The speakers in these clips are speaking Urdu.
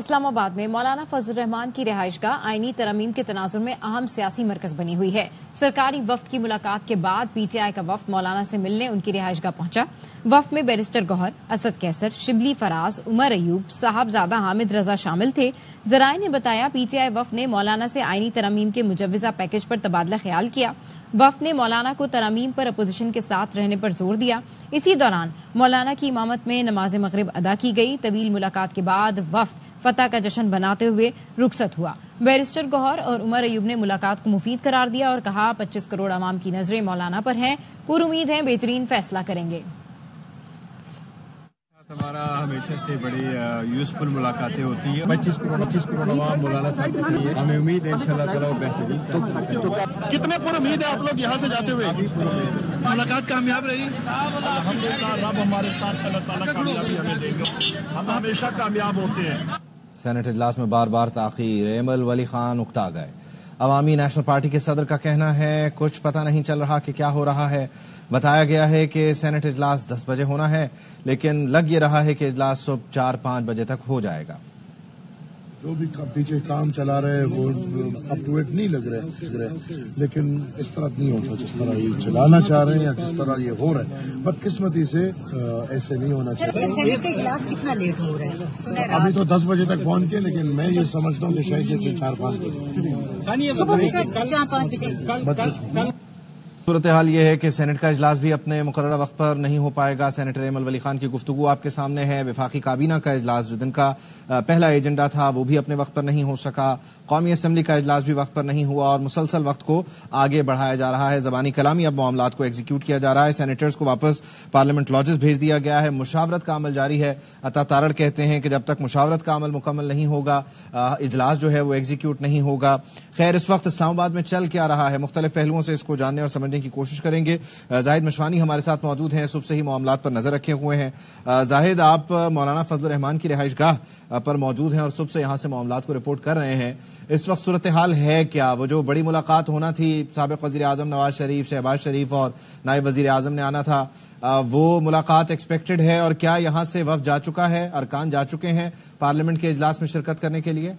اسلام آباد میں مولانا فضل الرحمان کی رہائش گاہ آئینی ترامیم کے تناظر میں اہم سیاسی مرکز بنی ہوئی ہے. سرکاری وفد کی ملاقات کے بعد پی ٹی آئی کا وفد مولانا سے ملنے ان کی رہائش گاہ پہنچا. وفد میں بیرسٹر گوہر، اسد کیسر، شبلی فراز، عمر ایوب، صاحبزادہ حامد رضا شامل تھے. ذرائع نے بتایا پی ٹی آئی وفد نے مولانا سے آئینی ترامیم کے مجوزہ پیکج پر تبادلہ خیال کیا. وفد نے مولانا کو ترامیم پر اپوزیشن کے ساتھ رہنے پر زور دیا. اسی دوران مولانا کی امامت میں نماز مغرب ادا کی گئی. طویل ملاقات کے بعد وفد فتح کا جشن بناتے ہوئے رخصت ہوا. بیرسٹر گوہر اور عمر ایوب نے ملاقات کو مفید قرار دیا اور کہا 25 کروڑ عوام کی نظریں مولانا پر ہیں، پر امید ہے بہترین فیصلہ کریں گے. ہمارا ہمیشہ سے بڑی یوزفل ملاقاتیں ہوتی ہیں. 25 کروڑ عوام مولانا صاحب کے لیے ہمیں امید ہے انشاءاللہ تعالی بہترین. کتنے پر امید ہے آپ لوگ یہاں سے جاتے ہوئے؟ ملاقات کامیاب رہی. الحمدللہ رب ہمارے ساتھ، اللہ تعالیٰ کامیابی ہمیں دے گا. ہم ہمیشہ کامیاب ہوتے ہیں. سینٹ اجلاس میں بار بار تاخیر، ایمل ولی خان اکتا گئے. عوامی نیشنل پارٹی کے صدر کا کہنا ہے کچھ پتہ نہیں چل رہا کہ کیا ہو رہا ہے. بتایا گیا ہے کہ سینٹ اجلاس 10 بجے ہونا ہے، لیکن لگ یہ رہا ہے کہ اجلاس صبح 4-5 بجے تک ہو جائے گا. جو بھی پیچھے کام چلا رہے وہ اپ ٹو ڈیٹ نہیں لگ رہے، لیکن اس طرح نہیں ہوتا جس طرح یہ چلانا چاہ رہے ہیں یا جس طرح یہ ہو رہا ہے. بدقسمتی سے ایسے نہیں ہونا چاہیے. سینٹ کا اجلاس کتنا لیٹ ہو رہا ہے؟ ابھی تو 10 بجے تک پہنچ کے، لیکن میں یہ سمجھتا ہوں کہ شاید یہ 4-5 بجے صبح بھی 4-5 بجے. صورتحال یہ ہے کہ سینٹ کا اجلاس بھی اپنے مقررہ وقت پر نہیں ہو پائے گا. سینیٹر ایمل ولی خان کی گفتگو آپ کے سامنے ہے. وفاقی کابینہ کا اجلاس جو دن کا پہلا ایجنڈا تھا وہ بھی اپنے وقت پر نہیں ہو سکا. قومی اسمبلی کا اجلاس بھی وقت پر نہیں ہوا اور مسلسل وقت کو آگے بڑھایا جا رہا ہے. زبانی کلامی اب معاملات کو ایگزیکیوٹ کیا جا رہا ہے. سینیٹرز کو واپس پارلیمنٹ لاجز بھیج دیا گیا ہے. مشاورت کا عمل جاری ہے. عطا تارڑ کہتے ہیں کہ جب تک مشاورت کا عمل مکمل نہیں ہوگا اجلاس جو ہے وہ ایگزیکیوٹ نہیں ہوگا. خیر اس وقت اسلام آباد میں چل کیا رہا ہے، مختلف پہلوؤں سے اس کو جاننے اور سمجھنے کی کوشش کریں گے. زاہد مشوانی ہمارے ساتھ موجود ہیں، صبح سے ہی معاملات پر نظر رکھے ہوئے ہیں. زاہد، آپ مولانا فضل الرحمان کی رہائش گاہ پر موجود ہیں اور صبح سے یہاں سے معاملات کو رپورٹ کر رہے ہیں. اس وقت صورتحال ہے کیا؟ وہ جو بڑی ملاقات ہونا تھی، سابق وزیر اعظم نواز شریف، شہباز شریف اور نائب وزیر اعظم نے آنا تھا، وہ ملاقات ایکسپیکٹڈ ہے اور کیا یہاں سے وفد جا چکا ہے، ارکان جا چکے ہیں پارلیمنٹ کے اجلاس میں شرکت کرنے کے لیے؟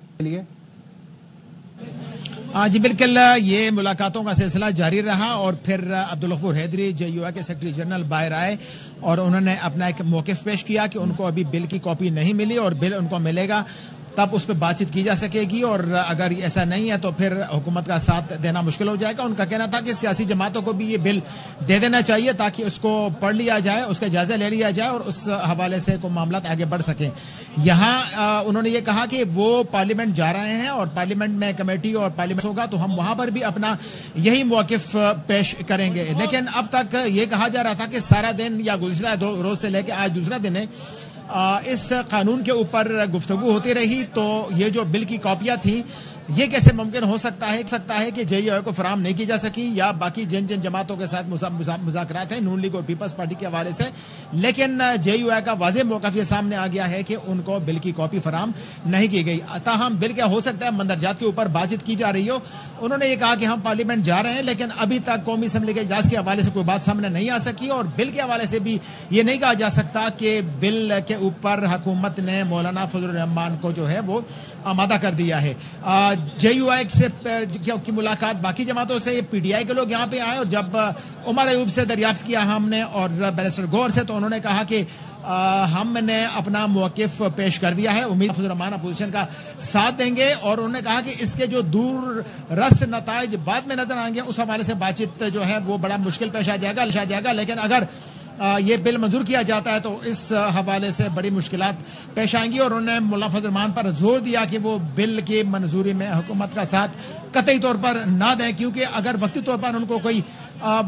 جی بالکل، یہ ملاقاتوں کا سلسلہ جاری رہا اور پھر عبدالغفور حیدری جے یو آئی کے سیکرٹری جنرل باہر آئے اور انہوں نے اپنا ایک موقف پیش کیا کہ ان کو ابھی بل کی کاپی نہیں ملی اور بل ان کو ملے گا تب اس پہ بات چیت کی جا سکے گی، اور اگر ایسا نہیں ہے تو پھر حکومت کا ساتھ دینا مشکل ہو جائے گا. ان کا کہنا تھا کہ سیاسی جماعتوں کو بھی یہ بل دے دینا چاہیے تاکہ اس کو پڑھ لیا جائے، اس کا جائزہ لے لیا جائے اور اس حوالے سے کو معاملات آگے بڑھ سکیں. یہاں انہوں نے یہ کہا کہ وہ پارلیمنٹ جا رہے ہیں اور پارلیمنٹ میں کمیٹی اور پارلیمنٹ ہوگا تو ہم وہاں پر بھی اپنا یہی موقف پیش کریں گے. لیکن اب تک یہ کہا جا رہا تھا کہ سارا دن یا گزشتہ 2 روز سے لے کے آج دوسرا دن ہے، اس قانون کے اوپر گفتگو ہوتی رہی. تو یہ جو بل کی کاپیاں تھیں یہ کیسے ممکن ہو سکتا ہے کہ جے یو آئی کو فراہم نہیں کی جا سکی یا باقی جن جماعتوں کے ساتھ مذاکرات ہیں نون لیگ اور پیپلز پارٹی کے حوالے سے، لیکن جے یو آئی کا واضح موقف یہ سامنے آ گیا ہے کہ ان کو بل کی کاپی فراہم نہیں کی گئی. تاہم بل کیا ہو سکتا ہے مندرجات کے اوپر بات چیت کی جا رہی ہو. انہوں نے یہ کہا کہ ہم پارلیمنٹ جا رہے ہیں لیکن ابھی تک قومی اسمبلی کے اجلاس کے حوالے سے کوئی بات سامنے نہیں آ سکی اور بل کے حوالے سے بھی یہ نہیں کہا جا سکتا کہ بل کے اوپر حکومت نے مولانا فضل الرحمان کو جو ہے وہ آمادہ کر دیا ہے. جے یو آئی سے کی ملاقات باقی جماعتوں سے، پی ڈی آئی کے لوگ یہاں پہ آئے اور جب عمر ایوب سے دریافت کیا ہم نے اور بیرسٹر گوہر سے تو انہوں نے کہا کہ ہم نے اپنا موقف پیش کر دیا ہے، امید فضل الرحمان اپوزیشن کا ساتھ دیں گے اور انہوں نے کہا کہ اس کے جو دور رس نتائج بعد میں نظر آئیں گے اس حوالے سے بات چیت جو ہے وہ بڑا مشکل پیش آ جائے گا. لیکن اگر یہ بل منظور کیا جاتا ہے تو اس حوالے سے بڑی مشکلات پیش آئیں گی اور انہوں نے مولانا فضل الرحمان پر زور دیا کہ وہ بل کی منظوری میں حکومت کا ساتھ قطعی طور پر نہ دیں، کیونکہ اگر وقتی طور پر ان کو کوئی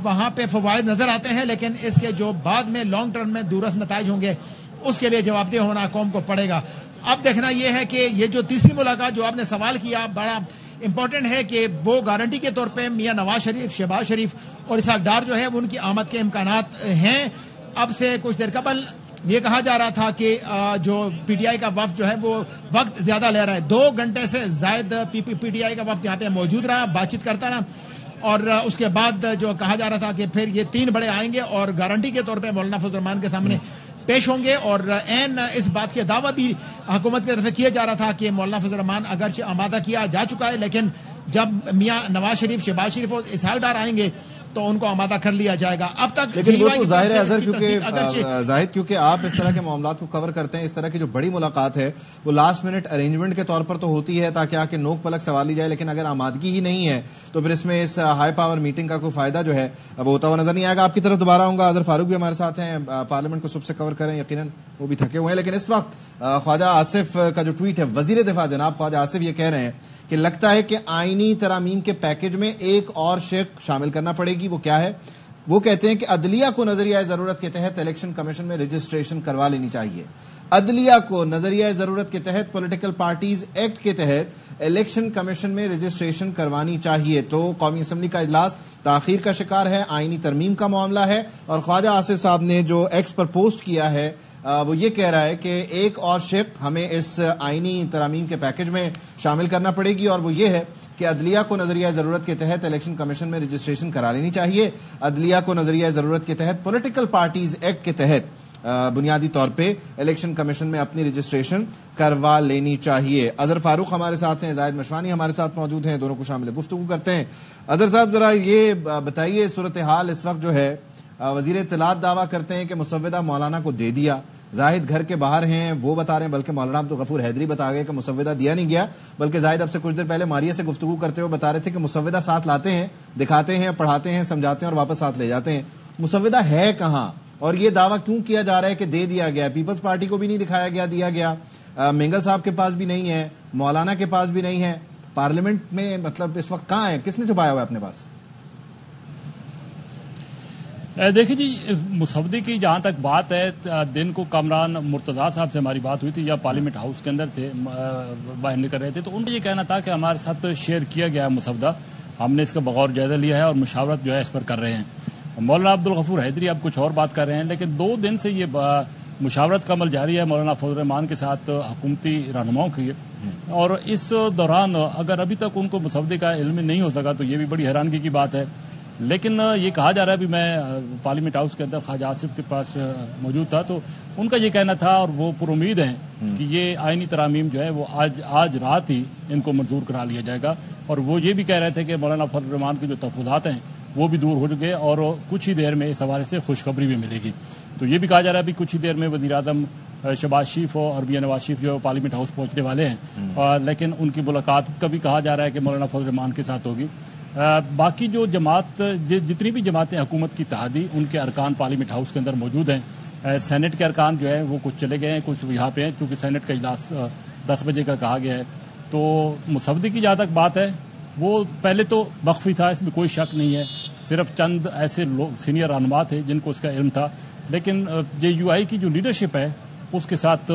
وہاں پہ فوائد نظر آتے ہیں لیکن اس کے جو بعد میں لانگ ٹرم میں دورس نتائج ہوں گے اس کے لیے جواب دہ ہونا قوم کو پڑے گا. اب دیکھنا یہ ہے کہ یہ جو تیسری ملاقات جو آپ نے سوال کیا بڑا امپورٹنٹ ہے کہ وہ گارنٹی کے طور پہ میاں نواز شریف، شہباز شریف اور اسحاق ڈار جو ہے وہ ان کی آمد کے امکانات ہیں. اب سے کچھ دیر قبل یہ کہا جا رہا تھا کہ جو پی ٹی آئی کا وفد جو ہے وہ وقت زیادہ لے رہا ہے. 2 گھنٹے سے زائد پی ٹی آئی کا وفد یہاں پہ موجود رہا، بات چیت کرتا رہا اور اس کے بعد جو کہا جا رہا تھا کہ پھر یہ 3 بڑے آئیں گے اور گارنٹی کے طور پہ مولانا فضل الرحمان کے سامنے پیش ہوں گے اور این اس بات کے دعویٰ بھی حکومت کی طرف کیا جا رہا تھا کہ مولانا فضل الرحمان اگرچہ آمادہ کیا جا چکا ہے، لیکن جب میاں نواز شریف، شہباز شریف اور اسحاق ڈار آئیں گے تو ان کو آمادہ کر لیا جائے گا. اب تک لیکن وہ تو ظاہر ہے اظہر، کیونکہ آپ اس طرح کے معاملات کو کور کرتے ہیں، اس طرح کی جو بڑی ملاقات ہے وہ لاسٹ منٹ ارینجمنٹ کے طور پر تو ہوتی ہے تاکہ آ کے نوک پلک سوال لی جائے، لیکن اگر آمادگی ہی نہیں ہے تو پھر اس میں اس ہائی پاور میٹنگ کا کوئی فائدہ جو ہے وہ ہوتا ہوا نظر نہیں آئے گا. آپ کی طرف دوبارہ آؤں گا. اظہر فاروق بھی ہمارے ساتھ ہیں، پارلیمنٹ کو صبح سے کور کریں، یقیناً وہ بھی تھکے ہوئے ہیں. لیکن اس وقت خواجہ آصف کا جو ٹویٹ ہے، وزیر دفاع جناب خواجہ آصف یہ کہہ رہے ہیں کہ لگتا ہے کہ آئینی ترامیم کے پیکج میں ایک اور شق شامل کرنا پڑے گی. وہ کیا ہے؟ وہ کہتے ہیں کہ عدلیہ کو نظریہ ضرورت کے تحت الیکشن کمیشن میں رجسٹریشن کروا لینی چاہیے. عدلیہ کو نظریہ ضرورت کے تحت پولیٹیکل پارٹیز ایکٹ کے تحت الیکشن کمیشن میں رجسٹریشن کروانی چاہیے. تو قومی اسمبلی کا اجلاس تاخیر کا شکار ہے، آئینی ترمیم کا معاملہ ہے. اور خواجہ آصف صاحب نے جو ایکس پر پوسٹ کیا ہے وہ یہ کہہ رہا ہے کہ ایک اور شق ہمیں اس آئینی ترامیم کے پیکج میں شامل کرنا پڑے گی، اور وہ یہ ہے کہ عدلیہ کو نظریہ ضرورت کے تحت الیکشن کمیشن میں رجسٹریشن کرا لینی چاہیے. عدلیہ کو نظریہ ضرورت کے تحت پولیٹیکل پارٹیز ایکٹ کے تحت بنیادی طور پہ الیکشن کمیشن میں اپنی رجسٹریشن کروا لینی چاہیے. اظہر فاروق ہمارے ساتھ ہیں، زاہد مشوانی ہمارے ساتھ موجود ہیں، دونوں کو شامل گفتگو کرتے ہیں. اظہر صاحب ذرا یہ بتائیے، صورتحال اس وقت جو ہے، وزیر اطلاعات دعویٰ کرتے ہیں کہ مسودہ مولانا کو دے دیا، زاہد گھر کے باہر ہیں وہ بتا رہے ہیں، بلکہ مولانا عبدالغفور حیدری بتا گئے کہ مسودہ دیا نہیں گیا، بلکہ زاہد اب سے کچھ دیر پہلے ماریہ سے گفتگو کرتے ہوئے بتا رہے تھے کہ مسودہ ساتھ لاتے ہیں، دکھاتے ہیں، پڑھاتے ہیں، سمجھاتے ہیں اور واپس ساتھ لے جاتے ہیں. مسودہ ہے کہاں اور یہ دعویٰ کیوں کیا جا رہا ہے کہ دے دیا گیا؟ پیپلز پارٹی کو بھی نہیں دکھایا گیا، دیا گیا، مینگل صاحب کے پاس بھی نہیں ہے، مولانا کے پاس بھی نہیں ہے، پارلیمنٹ میں مطلب اس وقت کہاں ہے؟ کس نے چھپایا ہوا ہے اپنے پاس؟ دیکھیے جی، مسودے کی جہاں تک بات ہے، دن کو کامران مرتضیٰ صاحب سے ہماری بات ہوئی تھی، یا پارلیمنٹ ہاؤس کے اندر تھے، باہر نکل رہے تھے، تو ان کا یہ کہنا تھا کہ ہمارے ساتھ شیئر کیا گیا مسودہ، ہم نے اس کا بغور جائزہ لیا ہے اور مشاورت جو ہے اس پر کر رہے ہیں. مولانا عبدالغفور حیدری اب کچھ اور بات کر رہے ہیں، لیکن 2 دن سے یہ مشاورت کا عمل جاری ہے مولانا فضل الرحمان کے ساتھ حکومتی رہنماؤں کی، اور اس دوران اگر ابھی تک ان کو مسودے کا علم نہیں ہو سکا تو یہ بھی بڑی حیرانگی کی بات ہے. لیکن یہ کہا جا رہا ہے، بھی میں پارلیمنٹ ہاؤس کے اندر خواجہ آصف کے پاس موجود تھا، تو ان کا یہ کہنا تھا اور وہ پر امید ہیں کہ یہ آئینی ترامیم جو ہے وہ آج رات ہی ان کو منظور کرا لیا جائے گا. اور وہ یہ بھی کہہ رہے تھے کہ مولانا فضل الرحمان کے جو تفویضات ہیں وہ بھی دور ہو چکے اور کچھ ہی دیر میں اس حوالے سے خوشخبری بھی ملے گی. تو یہ بھی کہا جا رہا ہے بھی کچھ ہی دیر میں وزیر اعظم شہباز شریف اور میاں نواز شریف جو پارلیمنٹ ہاؤس پہنچنے والے ہیں، لیکن ان کی ملاقات کا بھی کہا جا رہا ہے کہ مولانا فضل الرحمان کے ساتھ ہوگی. باقی جو جتنی بھی جماعتیں حکومت کی اتحادی، ان کے ارکان پارلیمنٹ ہاؤس کے اندر موجود ہیں. سینٹ کے ارکان جو ہے وہ کچھ چلے گئے ہیں، کچھ یہاں پہ ہیں، کیونکہ سینٹ کا اجلاس 10 بجے کا کہا گیا ہے. تو مسودے کی جہاں تک بات ہے، وہ پہلے تو مخفی تھا، اس میں کوئی شک نہیں ہے، صرف چند ایسے لوگ سینئر رہنما تھے جن کو اس کا علم تھا. لیکن JUI کی جو لیڈرشپ ہے اس کے ساتھ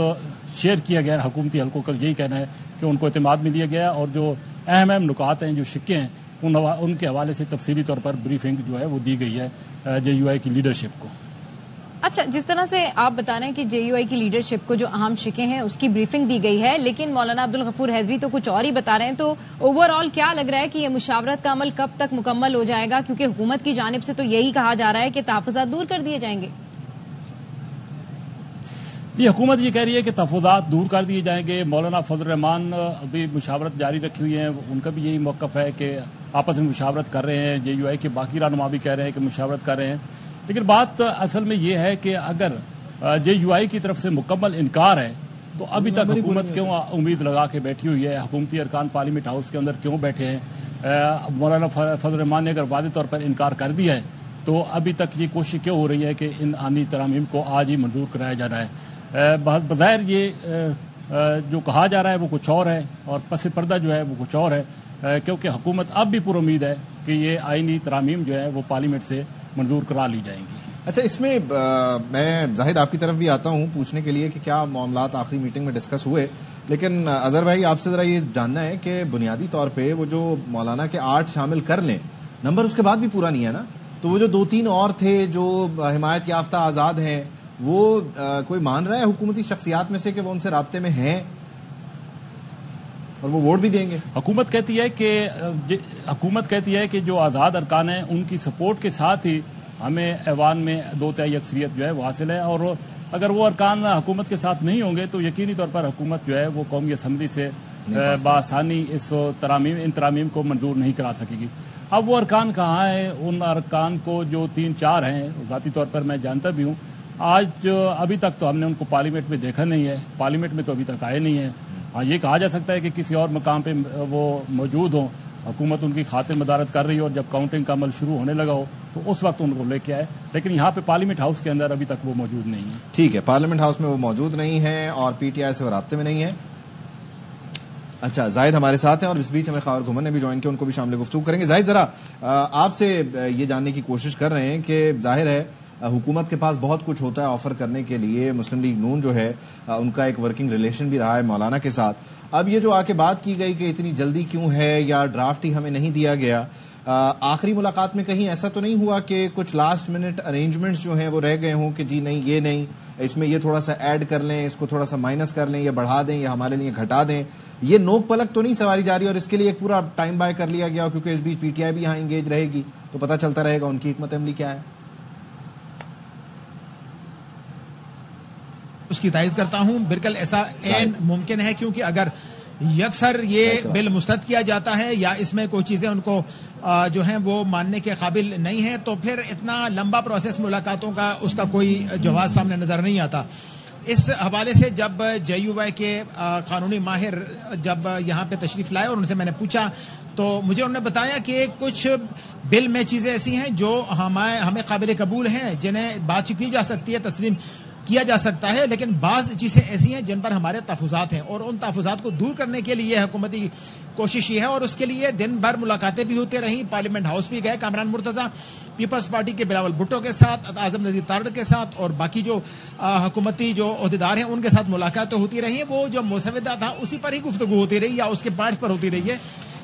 شیئر کیا گیا حکومتی حلقوں کا یہی کہنا ہے کہ ان کو اعتماد میں لیا گیا، اور جو اہم نکات ہیں، جو شکے ہیں، ان کے حوالے سے تفصیلی طور پر بریفنگ جو ہے وہ دی گئی ہے JUI کی لیڈرشپ کو. اچھا، جس طرح سے آپ بتا رہے ہیں کہ JUI کی لیڈرشپ کو جو اہم شکیں ہیں اس کی بریفنگ دی گئی ہے، لیکن مولانا عبدالغفور حیدری تو کچھ اور ہی بتا رہے ہیں. تو اوور آل کیا لگ رہا ہے کہ یہ مشاورت کا عمل کب تک مکمل ہو جائے گا؟ کیونکہ حکومت کی جانب سے تو یہی کہا جا رہا ہے کہ تحفظات دور کر دیے جائیں گے. یہ حکومت یہ کہہ رہی ہے کہ تحفظات دور کر دیے جائیں گے. مولانا فضل الرحمان ابھی مشاورت جاری رکھی ہوئی ہے، ان کا بھی یہی موقف ہے کہ آپس میں مشاورت کر رہے ہیں. JUI کے باقی رہنما بھی کہہ رہے ہیں کہ مشاورت کر رہے ہیں. لیکن بات اصل میں یہ ہے کہ اگر JUI کی طرف سے مکمل انکار ہے تو ابھی تک حکومت کیوں امید لگا کے بیٹھی ہوئی ہے؟ حکومتی ارکان پارلیمنٹ ہاؤس کے اندر کیوں بیٹھے ہیں؟ مولانا فضل الرحمان نے اگر واضح طور پر انکار کر دیا ہے تو ابھی تک یہ کوشش کیوں ہو رہی ہے کہ ان آئینی ترامیم کو آج ہی منظور کرایا جا رہا ہے؟ بظاہر یہ جو کہا جا رہا ہے وہ کچھ اور ہے، اور پس پردہ جو ہے وہ کچھ اور ہے، کیونکہ حکومت اب بھی پر امید ہے کہ یہ آئینی ترامیم جو ہے وہ پارلیمنٹ سے منظور کرا لی جائیں گی. اچھا، اس میں میں زاہد آپ کی طرف بھی آتا ہوں پوچھنے کے لیے کہ کیا معاملات آخری میٹنگ میں ڈسکس ہوئے، لیکن اظہر بھائی آپ سے ذرا یہ جاننا ہے کہ بنیادی طور پہ وہ جو مولانا کے 8 شامل کر لیں، نمبر اس کے بعد بھی پورا نہیں ہے نا، تو وہ جو 2-3 اور تھے جو حمایت یافتہ آزاد ہیں، وہ کوئی مان رہا ہے حکومتی شخصیات میں سے کہ وہ ان سے رابطے میں ہیں اور وہ ووٹ بھی دیں گے؟ حکومت کہتی ہے کہ جو آزاد ارکان ہیں ان کی سپورٹ کے ساتھ ہی ہمیں ایوان میں 2/3 اکثریت جو ہے وہ حاصل ہے، اور اگر وہ ارکان حکومت کے ساتھ نہیں ہوں گے تو یقینی طور پر حکومت جو ہے وہ قومی اسمبلی سے بآسانی ان ترامیم کو منظور نہیں کرا سکے گی. اب وہ ارکان کہاں ہیں؟ ان ارکان کو جو 3-4 ہیں ذاتی طور پر میں جانتا بھی ہوں. آج ابھی تک تو ہم نے ان کو پارلیمنٹ میں دیکھا نہیں ہے، پارلیمنٹ میں تو ابھی تک آئے نہیں ہیں. ہاں یہ کہا جا سکتا ہے کہ کسی اور مقام پہ وہ موجود ہوں، حکومت ان کی خاطر مدارت کر رہی ہے اور جب کاؤنٹنگ کا عمل شروع ہونے لگا ہو تو اس وقت ان کو لے کے آئے، لیکن یہاں پہ پارلیمنٹ ہاؤس کے اندر ابھی تک وہ موجود نہیں ہے. ٹھیک ہے، پارلیمنٹ ہاؤس میں وہ موجود نہیں ہے اور پی ٹی آئی سے وہ رابطے میں نہیں ہے. اچھا، زاہد ہمارے ساتھ ہیں اور اس بیچ ہمیں خاور گھمن نے بھی جوائن کیا، ان کو بھی شامل گفتگو کریں گے. زاہد، ذرا آپ سے یہ جاننے کی کوشش کر رہے ہیں کہ ظاہر ہے حکومت کے پاس بہت کچھ ہوتا ہے آفر کرنے کے لیے. مسلم لیگ نون جو ہے ان کا ایک ورکنگ ریلیشن بھی رہا ہے مولانا کے ساتھ. اب یہ جو آ کے بات کی گئی کہ اتنی جلدی کیوں ہے یا ڈرافٹ ہی ہمیں نہیں دیا گیا، آخری ملاقات میں کہیں ایسا تو نہیں ہوا کہ کچھ لاسٹ منٹ ارینجمنٹس جو ہیں وہ رہ گئے ہوں کہ جی نہیں یہ نہیں، اس میں یہ تھوڑا سا ایڈ کر لیں، اس کو تھوڑا سا مائنس کر لیں یا بڑھا دیں یا ہمارے لیے گھٹا دیں؟ یہ نوک پلک تو نہیں سواری جا رہی اور اس کے لیے ایک پورا ٹائم بائی کر لیا گیا کیونکہ اس بیچ پی ٹی آئی بھی یہاں انگیج رہے گی تو پتہ چلتا رہے گا ان کی حکمت عملی کیا ہے؟ اس کی تائید کرتا ہوں، بالکل ایسا عین ممکن ہے، کیونکہ اگر یکسر یہ بل مسترد کیا جاتا ہے یا اس میں کوئی چیزیں ان کو جو ہیں وہ ماننے کے قابل نہیں ہیں تو پھر اتنا لمبا پروسیس ملاقاتوں کا اس کا کوئی جواز سامنے نظر نہیں آتا. اس حوالے سے جب جے یو آئی کے قانونی ماہر جب یہاں پہ تشریف لائے اور ان سے میں نے پوچھا تو مجھے انہوں نے بتایا کہ کچھ بل میں چیزیں ایسی ہیں جو ہمیں قابل قبول ہیں، جنہیں بات چیت کی جا سکتی ہے، تسلیم کیا جا سکتا ہے، لیکن بعض چیزیں ایسی ہیں جن پر ہمارے تحفظات ہیں اور ان تحفظات کو دور کرنے کے لیے حکومتی کوشش یہ ہے اور اس کے لیے دن بھر ملاقاتیں بھی ہوتی رہیں. پارلیمنٹ ہاؤس بھی گئے کامران مرتضیٰ، پیپلز پارٹی کے بلاول بھٹو کے ساتھ، اعظم نذیر تارڑ کے ساتھ اور باقی جو حکومتی جو عہدیدار ہیں ان کے ساتھ ملاقاتیں ہوتی رہی. وہ جو مسودہ تھا اسی پر ہی گفتگو ہوتی رہی یا اس کے پارٹس پر ہوتی رہی ہے،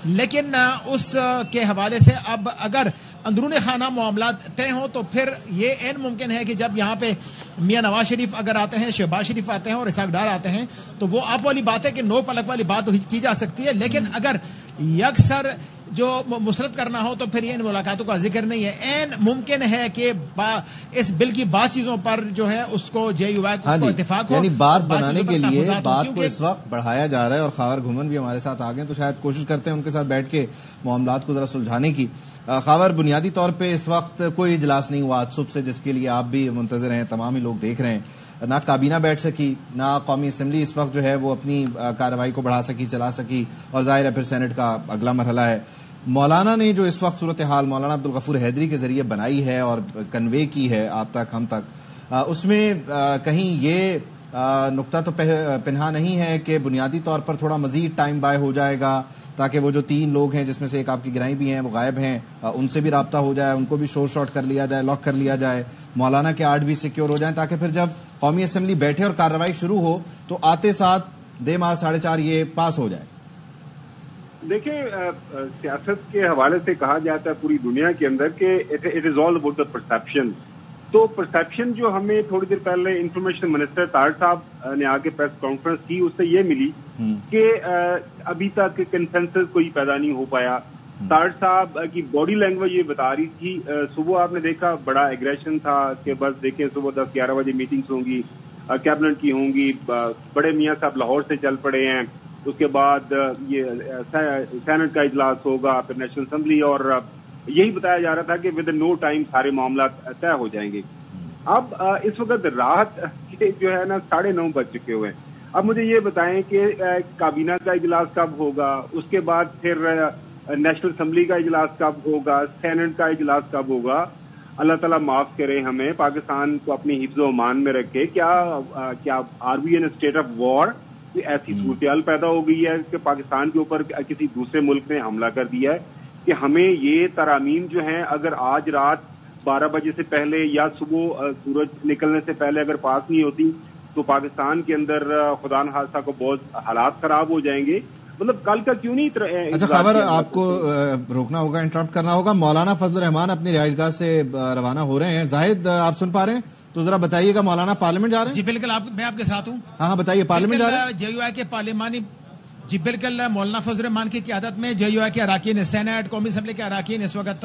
لیکن اس کے حوالے سے اب اگر اندرون خانہ معاملات طے ہوں تو پھر یہ عین ممکن ہے کہ جب یہاں پہ میاں نواز شریف اگر آتے ہیں، شہباز شریف آتے ہیں اور اسحاق ڈار آتے ہیں تو وہ آپ والی بات ہے کہ نو پلک والی بات کی جا سکتی ہے، لیکن اگر یکسر جو مسترد کرنا ہو تو پھر یہ ان ملاقاتوں کا ذکر نہیں ہے. عین ممکن ہے کہ اس بل کی بعض چیزوں پر جو ہے اس کو جے یو آئی کو اتفاق ہو، یعنی بات بنانے کے لیے بات کو اس وقت بڑھایا جا رہا ہے اور خاور گھمن بھی ہمارے ساتھ آ گئے تو شاید کوشش کرتے ہیں ان کے ساتھ بیٹھ کے معاملات کو ذرا سلجھانے کی. خاور، بنیادی طور پہ اس وقت کوئی اجلاس نہیں ہوا صبح سے جس کے لیے آپ بھی منتظر ہیں، تمام ہی لوگ دیکھ رہے ہیں. نہ کابینہ بیٹھ سکی، نہ قومی اسمبلی اس وقت جو ہے وہ اپنی کارروائی کو بڑھا سکی، چلا سکی، اور ظاہر ہے پھر سینٹ کا اگلا مرحلہ ہے. مولانا نے جو اس وقت صورتحال مولانا عبدالغفور حیدری کے ذریعے بنائی ہے اور کنوے کی ہے آپ تک، ہم تک، اس میں کہیں یہ نقطہ تو پنہا نہیں ہے کہ بنیادی طور پر تھوڑا مزید ٹائم بائی ہو جائے گا تاکہ وہ جو 3 لوگ ہیں جس میں سے ایک آپ کی گرائی بھی ہیں وہ غائب ہیں، ان سے بھی رابطہ ہو جائے، ان کو بھی شارٹ کر لیا جائے، لاک کر لیا جائے، مولانا کے آرٹ بھی سیکیور ہو جائیں تاکہ پھر جب قومی اسمبلی بیٹھے اور کارروائی شروع ہو تو آتے ساتھ 2 ماہ 4.5 یہ پاس ہو جائے. دیکھیں، سیاست کے حوالے سے کہا جاتا ہے پوری دنیا کے اندر کہ it is all about the perception. تو پرسیپشن جو ہمیں تھوڑی دیر پہلے انفارمیشن منسٹر طارڑ صاحب نے آگے پریس کانفرنس کی، اس سے یہ ملی کہ ابھی تک کنسنسس کوئی پیدا نہیں ہو پایا. طارڑ صاحب کی باڈی لینگویج یہ بتا رہی تھی، صبح آپ نے دیکھا بڑا ایگریشن تھا کہ بس دیکھیں صبح 10-11 بجے میٹنگز ہوں گی، کیبنٹ کی ہوں گی، بڑے میاں صاحب لاہور سے چل پڑے ہیں، اس کے بعد یہ سینٹ کا اجلاس ہوگا، پھر نیشنل اسمبلی، اور یہی بتایا جا رہا تھا کہ ود نو ٹائم سارے معاملات طے ہو جائیں گے. اب اس وقت رات کے جو ہے نا 9:30 بج چکے ہوئے ہیں. اب مجھے یہ بتائیں کہ کابینہ کا اجلاس کب ہوگا، اس کے بعد پھر نیشنل اسمبلی کا اجلاس کب ہوگا، سینٹ کا اجلاس کب ہوگا. اللہ تعالیٰ معاف کرے، ہمیں پاکستان کو اپنی حفظ و امان میں رکھے. کیا are we in state of war? ایسی صورتحال پیدا ہو گئی ہے کہ پاکستان کے اوپر کسی دوسرے ملک نے حملہ کر دیا ہے کہ ہمیں یہ ترامیم جو ہیں اگر آج رات 12 بجے سے پہلے یا صبح سورج نکلنے سے پہلے اگر پاس نہیں ہوتی تو پاکستان کے اندر خدا نخواستہ کو بہت حالات خراب ہو جائیں گے. مطلب کل کا کیوں نہیں؟ اچھا خبر، آپ کو روکنا ہوگا، انٹرپٹ کرنا ہوگا. مولانا فضل الرحمان اپنی رہائش گاہ سے روانہ ہو رہے ہیں. زاہد، آپ سن پا رہے ہیں تو ذرا بتائیے گا، مولانا پارلیمنٹ جا رہے ہیں؟ جی بالکل، میں آپ کے ساتھ ہوں. ہاں بتائیے، پارلیمنٹ جا رہے ہیں؟ جے یو آئی کے پارلیمانی، جی بالکل، مولانا فضل الرحمان کی قیادت میں جے یو آئی کے اراکین سینٹ، قومی اسمبلی کے اراکین اس وقت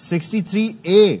63A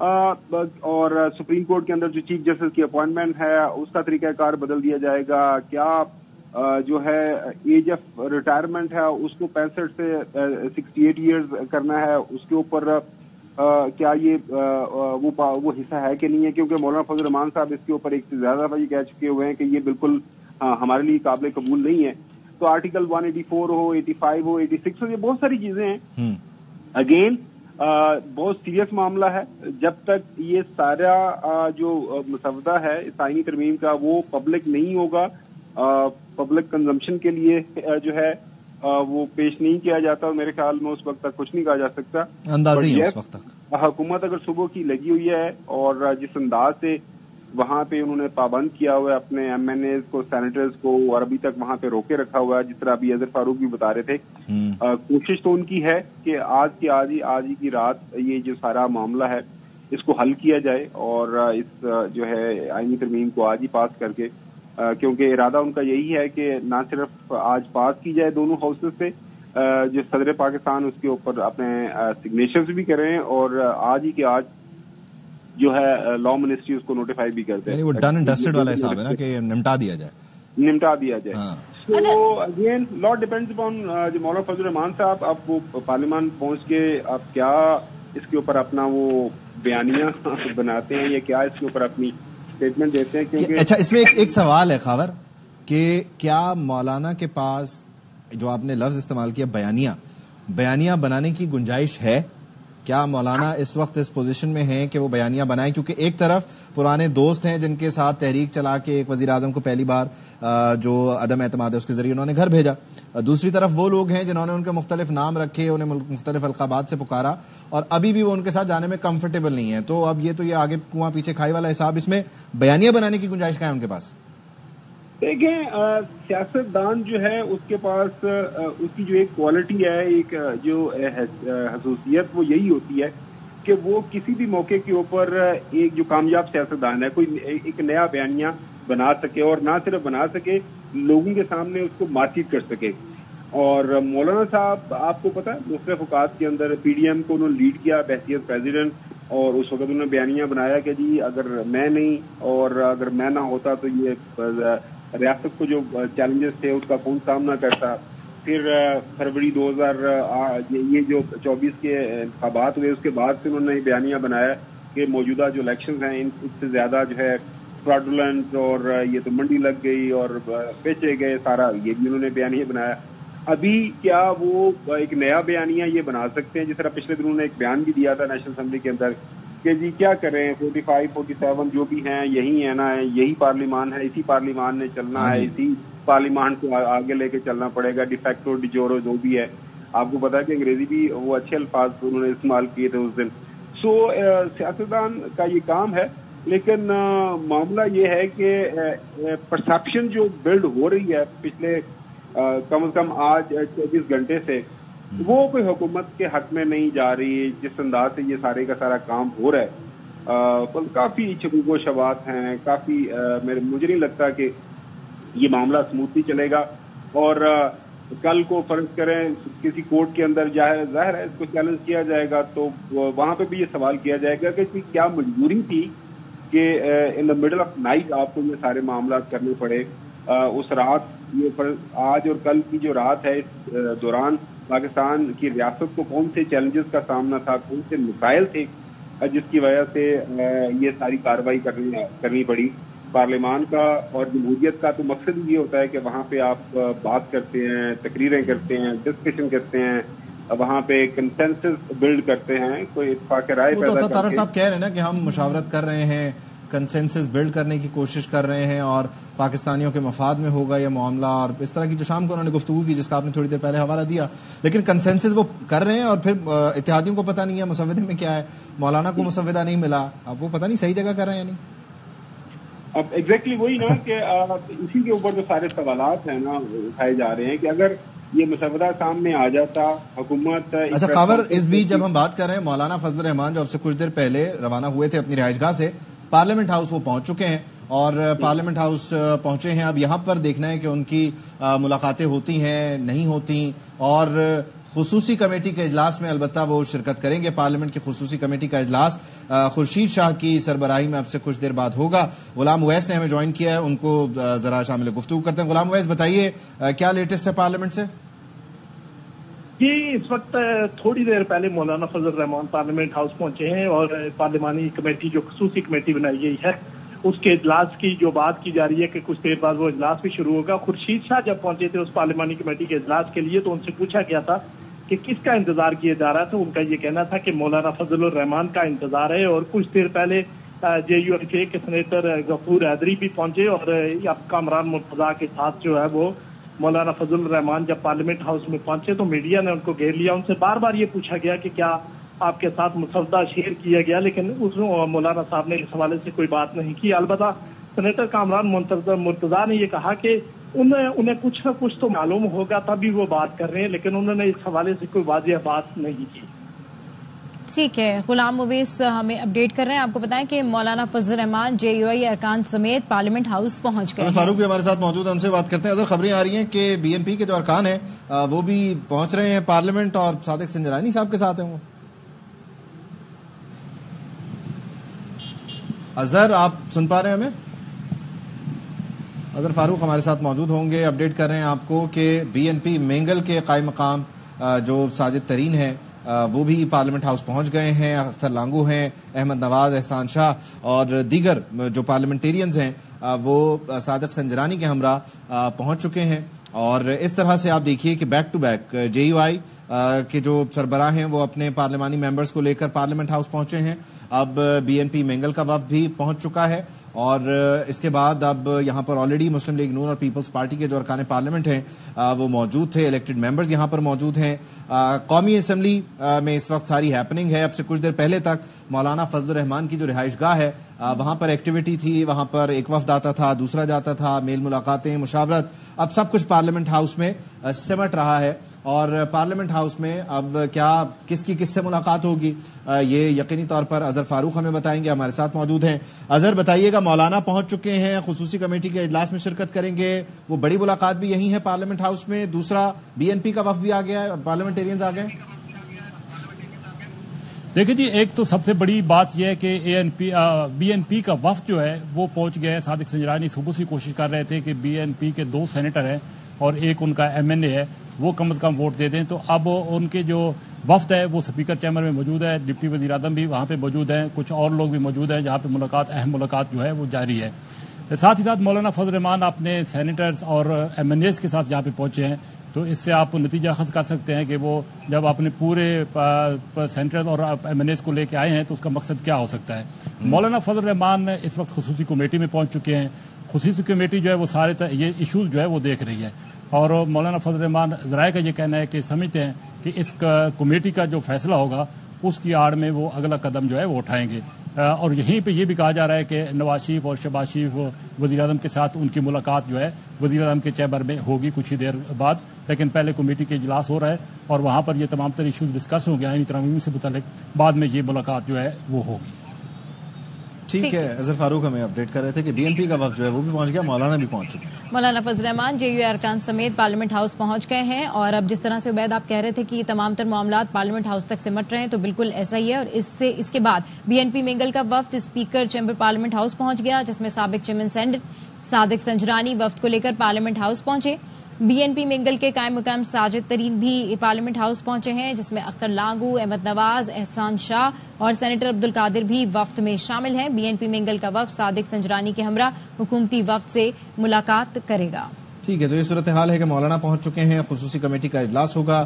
اور سپریم کورٹ کے اندر جو چیف جسٹس کی اپوائنٹمنٹ ہے اس کا طریقہ کار بدل دیا جائے گا. کیا جو ہے ایج آف ریٹائرمنٹ ہے اس کو 65 سے 68 ایئرز کرنا ہے, اس کے اوپر کیا یہ وہ حصہ ہے کہ نہیں ہے, کیونکہ مولانا فضل الرحمان صاحب اس کے اوپر ایک سے زیادہ دفعہ یہ کہہ چکے ہوئے ہیں کہ یہ بالکل ہمارے لیے قابل قبول نہیں ہے. تو آرٹیکل 184 ہو, 85 ہو, 86 ہو, یہ بہت ساری چیزیں ہیں. اگین بہت سیریس معاملہ ہے. جب تک یہ سارا جو مسودہ ہے آئینی ترمیم کا وہ پبلک نہیں ہوگا, پبلک کنزمپشن کے لیے جو ہے وہ پیش نہیں کیا جاتا, میرے خیال میں اس وقت تک کچھ نہیں کہا جا سکتا. اندازی ہے اس وقت تک حکومت اگر صبح کی لگی ہوئی ہے اور جس انداز سے وہاں پہ انہوں نے پابند کیا ہوا ہے اپنے ایم این ایز کو, سینیٹرز کو, اور ابھی تک وہاں پہ روکے رکھا ہوا ہے, جس طرح ابھی اظہر فاروق بھی بتا رہے تھے, کوشش تو ان کی ہے کہ آج ہی کی رات یہ جو سارا معاملہ ہے اس کو حل کیا جائے اور اس جو ہے آئینی ترمیم کو آج ہی پاس کر کے, کیونکہ ارادہ ان کا یہی ہے کہ نہ صرف آج پاس کی جائے دونوں ہاؤسز سے, جو صدر پاکستان اس کے اوپر اپنے سگنیچرز بھی کریں اور آج ہی کے آج جو ہے لا منسٹری اس کو نوٹیفائی بھی کرتے ہیں. وہ ڈن اینڈ ڈسٹڈ والا حساب ہے نا کہ نمٹا دیا جائے. سو اگین لا ڈیپینڈز اپون جو مولانا فضل الرحمان صاحب اب وہ پارلیمان پہنچ کے اب کیا اس کے اوپر اپنا وہ بیانیہ بناتے ہیں یا کیا اس کے اوپر اپنی اسٹیٹمنٹ دیتے ہیں. کیونکہ اچھا اس میں ایک سوال ہے خاور کہ کیا مولانا کے پاس جو آپ نے لفظ استعمال کیا بیانیہ بنانے کی گنجائش ہے؟ کیا مولانا اس وقت اس پوزیشن میں ہیں کہ وہ بیانیہ بنائیں؟ کیونکہ ایک طرف پرانے دوست ہیں جن کے ساتھ تحریک چلا کے ایک وزیر اعظم کو پہلی بار جو عدم اعتماد ہے اس کے ذریعے انہوں نے گھر بھیجا, دوسری طرف وہ لوگ ہیں جنہوں نے ان کے مختلف نام رکھے, انہیں مختلف القابات سے پکارا اور ابھی بھی وہ ان کے ساتھ جانے میں کمفرٹیبل نہیں ہے. تو اب یہ آگے کنواں پیچھے کھائی والا حساب, اس میں بیانیہ بنانے کی گنجائش کیا ہے ان کے پاس؟ دیکھیں سیاست دان جو ہے اس کے پاس اس کی جو ایک کوالٹی ہے, ایک جو خصوصیت وہ یہی ہوتی ہے کہ وہ کسی بھی موقع کے اوپر ایک جو کامیاب سیاست دان ہے کوئی ایک نیا بیانیہ بنا سکے اور نہ صرف بنا سکے لوگوں کے سامنے اس کو بات چیت کر سکے. اور مولانا صاحب آپ کو پتا ہے مختلف اوقات کے اندر پی ڈی ایم کو انہوں نے لیڈ کیا بحیثیت پریزیڈنٹ, اور اس وقت انہوں نے بیانیہ بنایا کہ جی اگر میں نہیں اور اگر میں نہ ہوتا تو یہ ریاست کو جو چیلنجز تھے اس کا کون سامنا کرتا. پھر فروری 2000 یہ جو 24 کے انتخابات ہوئے اس کے بعد سے انہوں نے بیانیہ بنایا کہ موجودہ جو الیکشنز ہیں ان سے زیادہ جو ہے فراڈولنٹ اور یہ تو منڈی لگ گئی اور بیچے گئے سارا, یہ بھی انہوں نے بیانیہ بنایا. ابھی کیا وہ ایک نیا بیانیہ یہ بنا سکتے ہیں؟ جس طرح پچھلے دنوں نے ایک بیان بھی دیا تھا نیشنل اسمبلی کے اندر کہ جی کیا کریں 45 47 جو بھی ہیں یہی ہے نا, یہی پارلیمان ہے, اسی پارلیمان نے چلنا ہے, اسی پارلیمان کو آگے لے کے چلنا پڑے گا, ڈیفیکٹو ڈیجورو جو بھی ہے. آپ کو پتا ہے کہ انگریزی بھی وہ اچھے الفاظ انہوں نے استعمال کیے تھے اس دن. سو سیاستدان کا یہ کام ہے, لیکن معاملہ یہ ہے کہ پرسپشن جو بلڈ ہو رہی ہے پچھلے کم از کم آج 24 گھنٹے سے وہ کوئی حکومت کے حق میں نہیں جا رہی. جس انداز سے یہ سارے کا سارا کام ہو رہا ہے کافی چکوک و شبہات ہیں, کافی مجھے نہیں لگتا کہ یہ معاملہ اسموتھلی چلے گا. اور کل کو فرض کریں کسی کورٹ کے اندر ظاہر ہے اس کو چیلنج کیا جائے گا تو وہاں پہ بھی یہ سوال کیا جائے گا کہ کیا مجبوری تھی کہ ان دا مڈل آف نائٹ آپ کو یہ سارے معاملات کرنے پڑے. اس رات یہ آج اور کل کی جو رات ہے اس دوران پاکستان کی ریاست کو کون سے چیلنجز کا سامنا تھا, کون سے مسائل تھے جس کی وجہ سے یہ ساری کارروائی کرنی پڑی. پارلیمان کا اور جمہوریت کا تو مقصد یہ ہوتا ہے کہ وہاں پہ آپ بات کرتے ہیں, تقریریں کرتے ہیں, ڈسکشن کرتے ہیں, وہاں پہ کنسنسس بلڈ کرتے ہیں, کوئی اتفاق رائے پیدا کرتے ہیں. طاہر صاحب کہہ رہے ہیں نا کہ ہم مشاورت کر رہے ہیں, کنسنسس بلڈ کرنے کی کوشش کر رہے ہیں اور پاکستانیوں کے مفاد میں ہوگا یہ معاملہ, اور اس طرح کی جو شام کو انہوں نے گفتگو کی جس کا آپ نے تھوڑی دیر پہلے حوالہ دیا. لیکن کنسنسس وہ کر رہے ہیں اور پھر اتحادیوں کو پتہ نہیں ہے مسودے میں کیا ہے, مولانا کو مسودہ نہیں ملا, اب وہ پتہ نہیں صحیح جگہ کر رہے ہیں یا نہیں. اب ایگزیکٹلی وہی نا کہ اسی کے اوپر جو سارے سوالات ہیں نا اٹھائے جا رہے ہیں کہ اگر یہ مسودہ سامنے آ جاتا حکومت. اچھا خاور, اس بیچ جب ہم بات کر رہے ہیں مولانا فضل الرحمان جو اب سے کچھ دیر پہلے روانہ ہوئے تھے اپنی رہائش گاہ سے, پارلیمنٹ ہاؤس وہ پہنچ چکے ہیں اور پارلیمنٹ ہاؤس پہنچے ہیں. اب یہاں پر دیکھنا ہے کہ ان کی ملاقاتیں ہوتی ہیں نہیں ہوتی, اور خصوصی کمیٹی کے اجلاس میں البتہ وہ شرکت کریں گے. پارلیمنٹ کی خصوصی کمیٹی کا اجلاس خورشید شاہ کی سربراہی میں اب سے کچھ دیر بعد ہوگا. غلام اویس نے ہمیں جوائن کیا ہے, ان کو ذرا شامل گفتگو کرتے ہیں. غلام اویس, بتائیے کیا لیٹسٹ ہے پارلیمنٹ سے؟ جی, اس وقت تھوڑی دیر پہلے مولانا فضل الرحمان پارلیمنٹ ہاؤس پہنچے ہیں اور پارلیمانی کمیٹی جو خصوصی کمیٹی بنائی گئی ہے اس کے اجلاس کی جو بات کی جا رہی ہے کہ کچھ دیر بعد وہ اجلاس بھی شروع ہوگا. خورشید شاہ جب پہنچے تھے اس پارلیمانی کمیٹی کے اجلاس کے لیے تو ان سے پوچھا گیا تھا کہ کس کا انتظار کیا جا رہا تھا. ان کا یہ کہنا تھا کہ مولانا فضل الرحمان کا انتظار ہے. اور کچھ دیر پہلے JUIK کے سینیٹر غفور حیدری بھی پہنچے اور اب کامران مرتضیٰ کے ساتھ جو ہے وہ مولانا فضل الرحمان جب پارلیمنٹ ہاؤس میں پہنچے تو میڈیا نے ان کو گھیر لیا. ان سے بار بار یہ پوچھا گیا کہ کیا آپ کے ساتھ مسودہ شیئر کیا گیا, لیکن اس مولانا صاحب نے اس حوالے سے کوئی بات نہیں کی. البتہ سینیٹر کامران مرتضیٰ نے یہ کہا کہ انہیں کچھ نہ کچھ تو معلوم ہوگا تبھی وہ بات کر رہے ہیں, لیکن انہوں نے اس حوالے سے کوئی واضح بات نہیں کی. ٹھیک ہے, غلام اویس ہمیں اپڈیٹ کر رہے ہیں. آپ کو بتائیں کہ مولانا فضل الرحمان JUI ارکان سمیت پارلیمنٹ ہاؤس پہنچ گئے. فاروق بھی ہمارے ساتھ موجود ہیں, ان سے بات کرتے ہیں. اگر خبریں آ رہی ہیں کہ BNP کے جو ارکان ہیں وہ بھی پہنچ رہے ہیں پارلیمنٹ اور صادق سنجرانی صاحب کے ساتھ ہیں. وہ اظہر, آپ سن پا رہے ہیں ہمیں؟ اظہر فاروق ہمارے ساتھ موجود ہوں گے. اپڈیٹ کر رہے ہیں آپ کو کہ BNP مینگل کے قائم مقام جو ساجد ترین ہیں وہ بھی پارلیمنٹ ہاؤس پہنچ گئے ہیں. اختر لانگو ہیں, احمد نواز, احسان شاہ اور دیگر جو پارلیمنٹیرینز ہیں وہ صادق سنجرانی کے ہمراہ پہنچ چکے ہیں. اور اس طرح سے آپ دیکھیے کہ بیک ٹو بیک JUI کے جو سربراہ ہیں وہ اپنے پارلیمانی ممبرز کو لے کر پارلیمنٹ ہاؤس پہنچے ہیں. اب BNP مینگل کا وفد بھی پہنچ چکا ہے اور اس کے بعد اب یہاں پر آلریڈی مسلم لیگ نون اور پیپلز پارٹی کے جو ارکان پارلیمنٹ ہیں وہ موجود تھے. الیکٹڈ ممبرز یہاں پر موجود ہیں. قومی اسمبلی میں اس وقت ساری ہیپننگ ہے. اب سے کچھ دیر پہلے تک مولانا فضل الرحمان کی جو رہائش گاہ ہے وہاں پر ایکٹیویٹی تھی. وہاں پر ایک وفد آتا تھا, دوسرا جاتا تھا, میل ملاقاتیں, مشاورت, اب سب کچھ پارلیمنٹ ہاؤس میں سمٹ رہا ہے. اور پارلیمنٹ ہاؤس میں اب کیا کس کی کس سے ملاقات ہوگی یہ یقینی طور پر اظہر فاروق ہمیں بتائیں گے, ہمارے ساتھ موجود ہیں. اظہر, بتائیے گا, مولانا پہنچ چکے ہیں, خصوصی کمیٹی کے اجلاس میں شرکت کریں گے, وہ بڑی ملاقات بھی یہی ہے پارلیمنٹ ہاؤس میں, دوسرا BNP کا وفد بھی آ گیا ہے, پارلیمنٹیرینز آ گئے. دیکھیں جی, ایک تو سب سے بڑی بات یہ ہے کہ BNP کا وفد جو ہے وہ پہنچ گیا ہے. صادق سنجرانی صبح سے کوشش کر رہے تھے کہ BNP کے 2 سینیٹر ہیں اور ایک ان کا MNA ہے وہ کم از کم ووٹ دے دیں. تو اب ان کے جو وفد ہے وہ اسپیکر چیمبر میں موجود ہے, ڈپٹی وزیر اعظم بھی وہاں پہ موجود ہیں, کچھ اور لوگ بھی موجود ہیں جہاں پہ اہم ملاقات جو ہے وہ جاری ہے. ساتھ ہی ساتھ مولانا فضل الرحمان اپنے سینیٹرز اور MNAs کے ساتھ جہاں پہ پہنچے ہیں تو اس سے آپ نتیجہ اخذ کر سکتے ہیں کہ وہ جب اپنے پورے سینیٹرز اور MNAs کو لے کے آئے ہیں تو اس کا مقصد کیا ہو سکتا ہے. مولانا فضل الرحمان اس وقت خصوصی کمیٹی میں پہنچ چکے ہیں. خصوصی کمیٹی جو ہے وہ سارے یہ ایشوز جو ہے وہ دیکھ رہی ہے اور مولانا فضل الرحمان ذرائع کا یہ کہنا ہے کہ سمجھتے ہیں کہ اس کمیٹی کا جو فیصلہ ہوگا اس کی آڑ میں وہ اگلا قدم جو ہے وہ اٹھائیں گے. اور یہیں پہ یہ بھی کہا جا رہا ہے کہ نواز شریف اور شہباز شریف وزیر اعظم کے ساتھ ان کی ملاقات جو ہے وزیر اعظم کے چیمبر میں ہوگی کچھ ہی دیر بعد, لیکن پہلے کمیٹی کے اجلاس ہو رہا ہے اور وہاں پر یہ تمام تر ایشوز ڈسکس ہوں گے آئینی ترامیم سے متعلق, بعد میں یہ ملاقات جو ہے وہ ہوگی. ٹھیک ہے, اظہر فاروق ہمیں اپڈیٹ کر رہے تھے کہ BNP کا وفد جو ہے وہ بھی پہنچ گیا, مولانا بھی پہنچ چکے ہیں. مولانا فضل الرحمان JUI ارکان سمیت پارلیمنٹ ہاؤس پہنچ گئے ہیں اور اب جس طرح سے عبید آپ کہہ رہے تھے کہ تمام تر معاملات پارلیمنٹ ہاؤس تک سمٹ رہے ہیں تو بالکل ایسا ہی ہے. اور اس کے بعد BNP مینگل کا وفد اسپیکر چیمبر پارلیمنٹ ہاؤس پہنچ گیا جس میں سابق چیئرمین سینیٹ صادق سنجرانی وفد کو لے کر پارلیمنٹ ہاؤس پہنچے. BNP مینگل کے قائم مقام ساجد ترین بھی پارلیمنٹ ہاؤس پہنچے ہیں جس میں اختر لانگو, احمد نواز, احسان شاہ اور سینیٹر عبدالقادر بھی وفد میں شامل ہیں. BNP مینگل کا وفد صادق سنجرانی کے ہمراہ حکومتی وفد سے ملاقات کرے گا. ٹھیک ہے, تو یہ صورتحال ہے کہ مولانا پہنچ چکے ہیں. خصوصی کمیٹی کا اجلاس ہوگا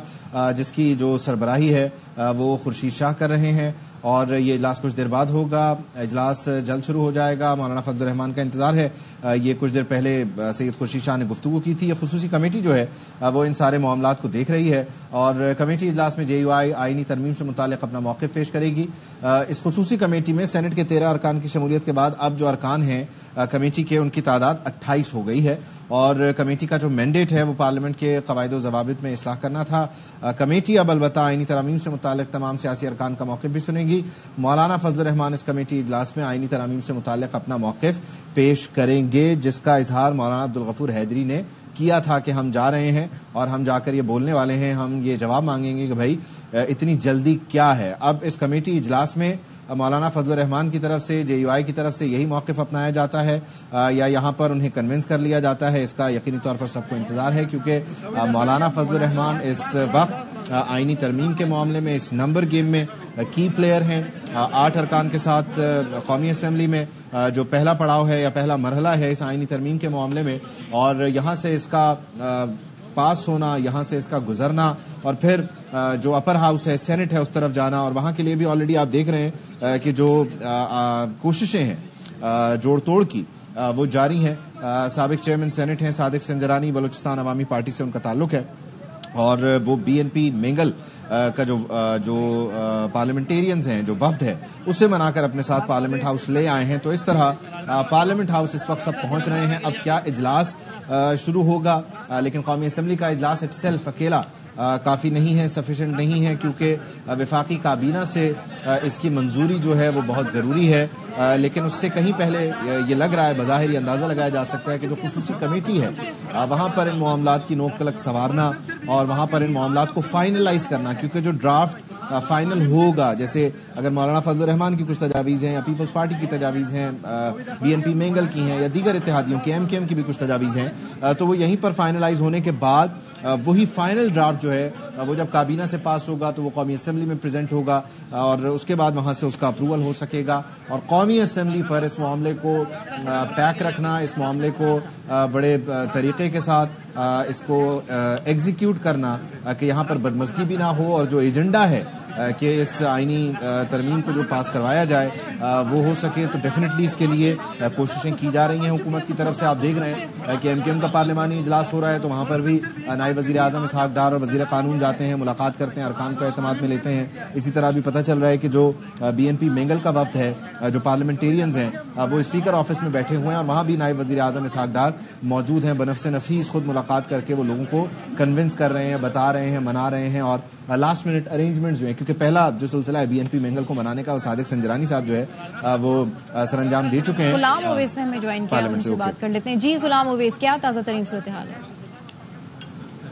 جس کی جو سربراہی ہے وہ خورشید شاہ کر رہے ہیں اور یہ اجلاس کچھ دیر بعد ہوگا. اجلاس جلد شروع ہو جائے گا. مولانا فضل الرحمان کا انتظار ہے. یہ کچھ دیر پہلے سید خورشید شاہ نے گفتگو کی تھی. یہ خصوصی کمیٹی جو ہے وہ ان سارے معاملات کو دیکھ رہی ہے اور کمیٹی اجلاس میں JUI آئینی ترمیم سے متعلق اپنا موقف پیش کرے گی. اس خصوصی کمیٹی میں سینٹ کے 13 ارکان کی شمولیت کے بعد اب جو ارکان ہیں کمیٹی کے ان کی تعداد 28 ہو گئی ہے اور کمیٹی کا جو مینڈیٹ ہے وہ پارلیمنٹ کے قواعد و ضوابط میں اصلاح کرنا تھا. کمیٹی اب البتہ آئینی ترامیم سے متعلق تمام سیاسی ارکان کا موقف بھی سنے گی. مولانا فضل الرحمان اس کمیٹی اجلاس میں آئینی ترامیم سے متعلق اپنا موقف پیش کریں گے جس کا اظہار مولانا عبدالغفور حیدری نے کیا تھا کہ ہم جا رہے ہیں اور ہم جا کر یہ بولنے والے ہیں, ہم یہ جواب مانگیں گے کہ بھائی اتنی جلدی کیا ہے. اب اس کمیٹی اجلاس میں مولانا فضل الرحمان کی طرف سے, JUI کی طرف سے یہی موقف اپنایا جاتا ہے یا یہاں پر انہیں کنونس کر لیا جاتا ہے, اس کا یقینی طور پر سب کو انتظار ہے, کیونکہ مولانا فضل الرحمان اس وقت آئینی ترمیم کے معاملے میں اس نمبر گیم میں کی پلیئر ہیں. 8 ارکان کے ساتھ قومی اسمبلی میں جو پہلا پڑاؤ ہے یا پہلا مرحلہ ہے اس آئینی ترمیم کے معاملے میں, اور یہاں سے اس کا پاس ہونا, یہاں سے اس کا گزرنا, اور پھر جو اپر ہاؤس ہے, سینٹ ہے, اس طرف جانا, اور وہاں کے لیے بھی آلریڈی آپ دیکھ رہے ہیں کہ جو کوششیں ہیں جوڑ توڑ کی وہ جاری ہیں. سابق چیئرمین سینٹ ہیں صادق سنجرانی, بلوچستان عوامی پارٹی سے ان کا تعلق ہے, اور وہ BNP مینگل کا جو پارلیمنٹیرینز ہیں, جو وفد ہے, اسے منا کر اپنے ساتھ پارلیمنٹ ہاؤس لے آئے ہیں. تو اس طرح پارلیمنٹ ہاؤس اس وقت سب پہنچ رہے ہیں. اب کیا اجلاس شروع ہوگا, لیکن قومی اسمبلی کا اجلاس اٹ سیلف اکیلا کافی نہیں ہے, سفیشینٹ نہیں ہے, کیونکہ وفاقی کابینہ سے اس کی منظوری جو ہے وہ بہت ضروری ہے. لیکن اس سے کہیں پہلے یہ لگ رہا ہے, بظاہر یہ اندازہ لگایا جا سکتا ہے کہ جو خصوصی کمیٹی ہے وہاں پر ان معاملات کی نوک کلک سنوارنا اور وہاں پر ان معاملات کو فائنلائز کرنا, کیونکہ جو ڈرافٹ فائنل ہوگا, جیسے اگر مولانا فضل الرحمان کی کچھ تجاویز ہیں یا پیپلز پارٹی کی تجاویز ہیں, BNP مینگل کی ہیں یا دیگر اتحادیوں کی, MKM کی بھی کچھ تجاویز ہیں, تو وہ یہیں پر فائنلائز ہونے کے بعد وہی فائنل ڈرافٹ جو ہے وہ جب کابینہ سے پاس ہوگا تو وہ قومی اسمبلی میں پریزنٹ ہوگا, اور اس کے بعد وہاں سے اس کا اپروول ہو سکے گا. اور قومی اسمبلی پر اس معاملے کو پیک رکھنا, اس معاملے کو بڑے طریقے کے ساتھ اس کو ایگزیکیوٹ کرنا کہ یہاں پر بدمزگی بھی نہ ہو, اور جو ایجنڈا ہے کہ اس آئینی ترمیم کو جو پاس کروایا جائے وہ ہو سکے, تو ڈیفینیٹلی اس کے لیے کوششیں کی جا رہی ہیں حکومت کی طرف سے. آپ دیکھ رہے ہیں کہ MKM کا پارلیمانی اجلاس ہو رہا ہے, تو وہاں پر بھی نائب وزیر اعظم اسحاق ڈار اور وزیر قانون جاتے ہیں, ملاقات کرتے ہیں, ارکان کو اعتماد میں لیتے ہیں. اسی طرح بھی پتہ چل رہا ہے کہ جو BNP مینگل کا وفد ہے, جو پارلیمنٹیرینز ہیں, وہ اسپیکر آفس میں بیٹھے ہوئے ہیں, اور وہاں بھی نائب وزیر اعظم اسحاق ڈار موجود ہیں. بنفس نفیس خود ملاقات کر کے وہ لوگوں کو کنونس کر رہے ہیں, بتا رہے ہیں, منا رہے ہیں, اور لاسٹ منٹ ارینجمنٹ جو ہیں, کیونکہ پہلا جو سلسلہ ہے BNP مینگل کو منانے کا, وہ صادق سنجرانی صاحب جو ہے وہ سر انجام دے چکے ہیں. غلام اویس نے ہمیں جوائن کیا, ان سے بات کر لیتے ہیں. جی غلام اویس, کیا تازہ ترین صورتحال ہے؟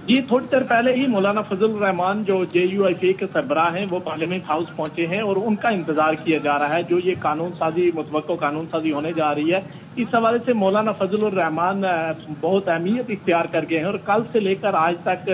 جی تھوڑی دیر پہلے ہی مولانا فضل الرحمان جو JUI کے سربراہ ہیں وہ پارلیمنٹ ہاؤس پہنچے ہیں, اور ان کا انتظار کیا جا رہا ہے. جو یہ قانون سازی, متوقع قانون سازی ہونے جا رہی ہے, اس حوالے سے مولانا فضل الرحمان بہت اہمیت اختیار کر گئے ہیں, اور کل سے لے کر آج تک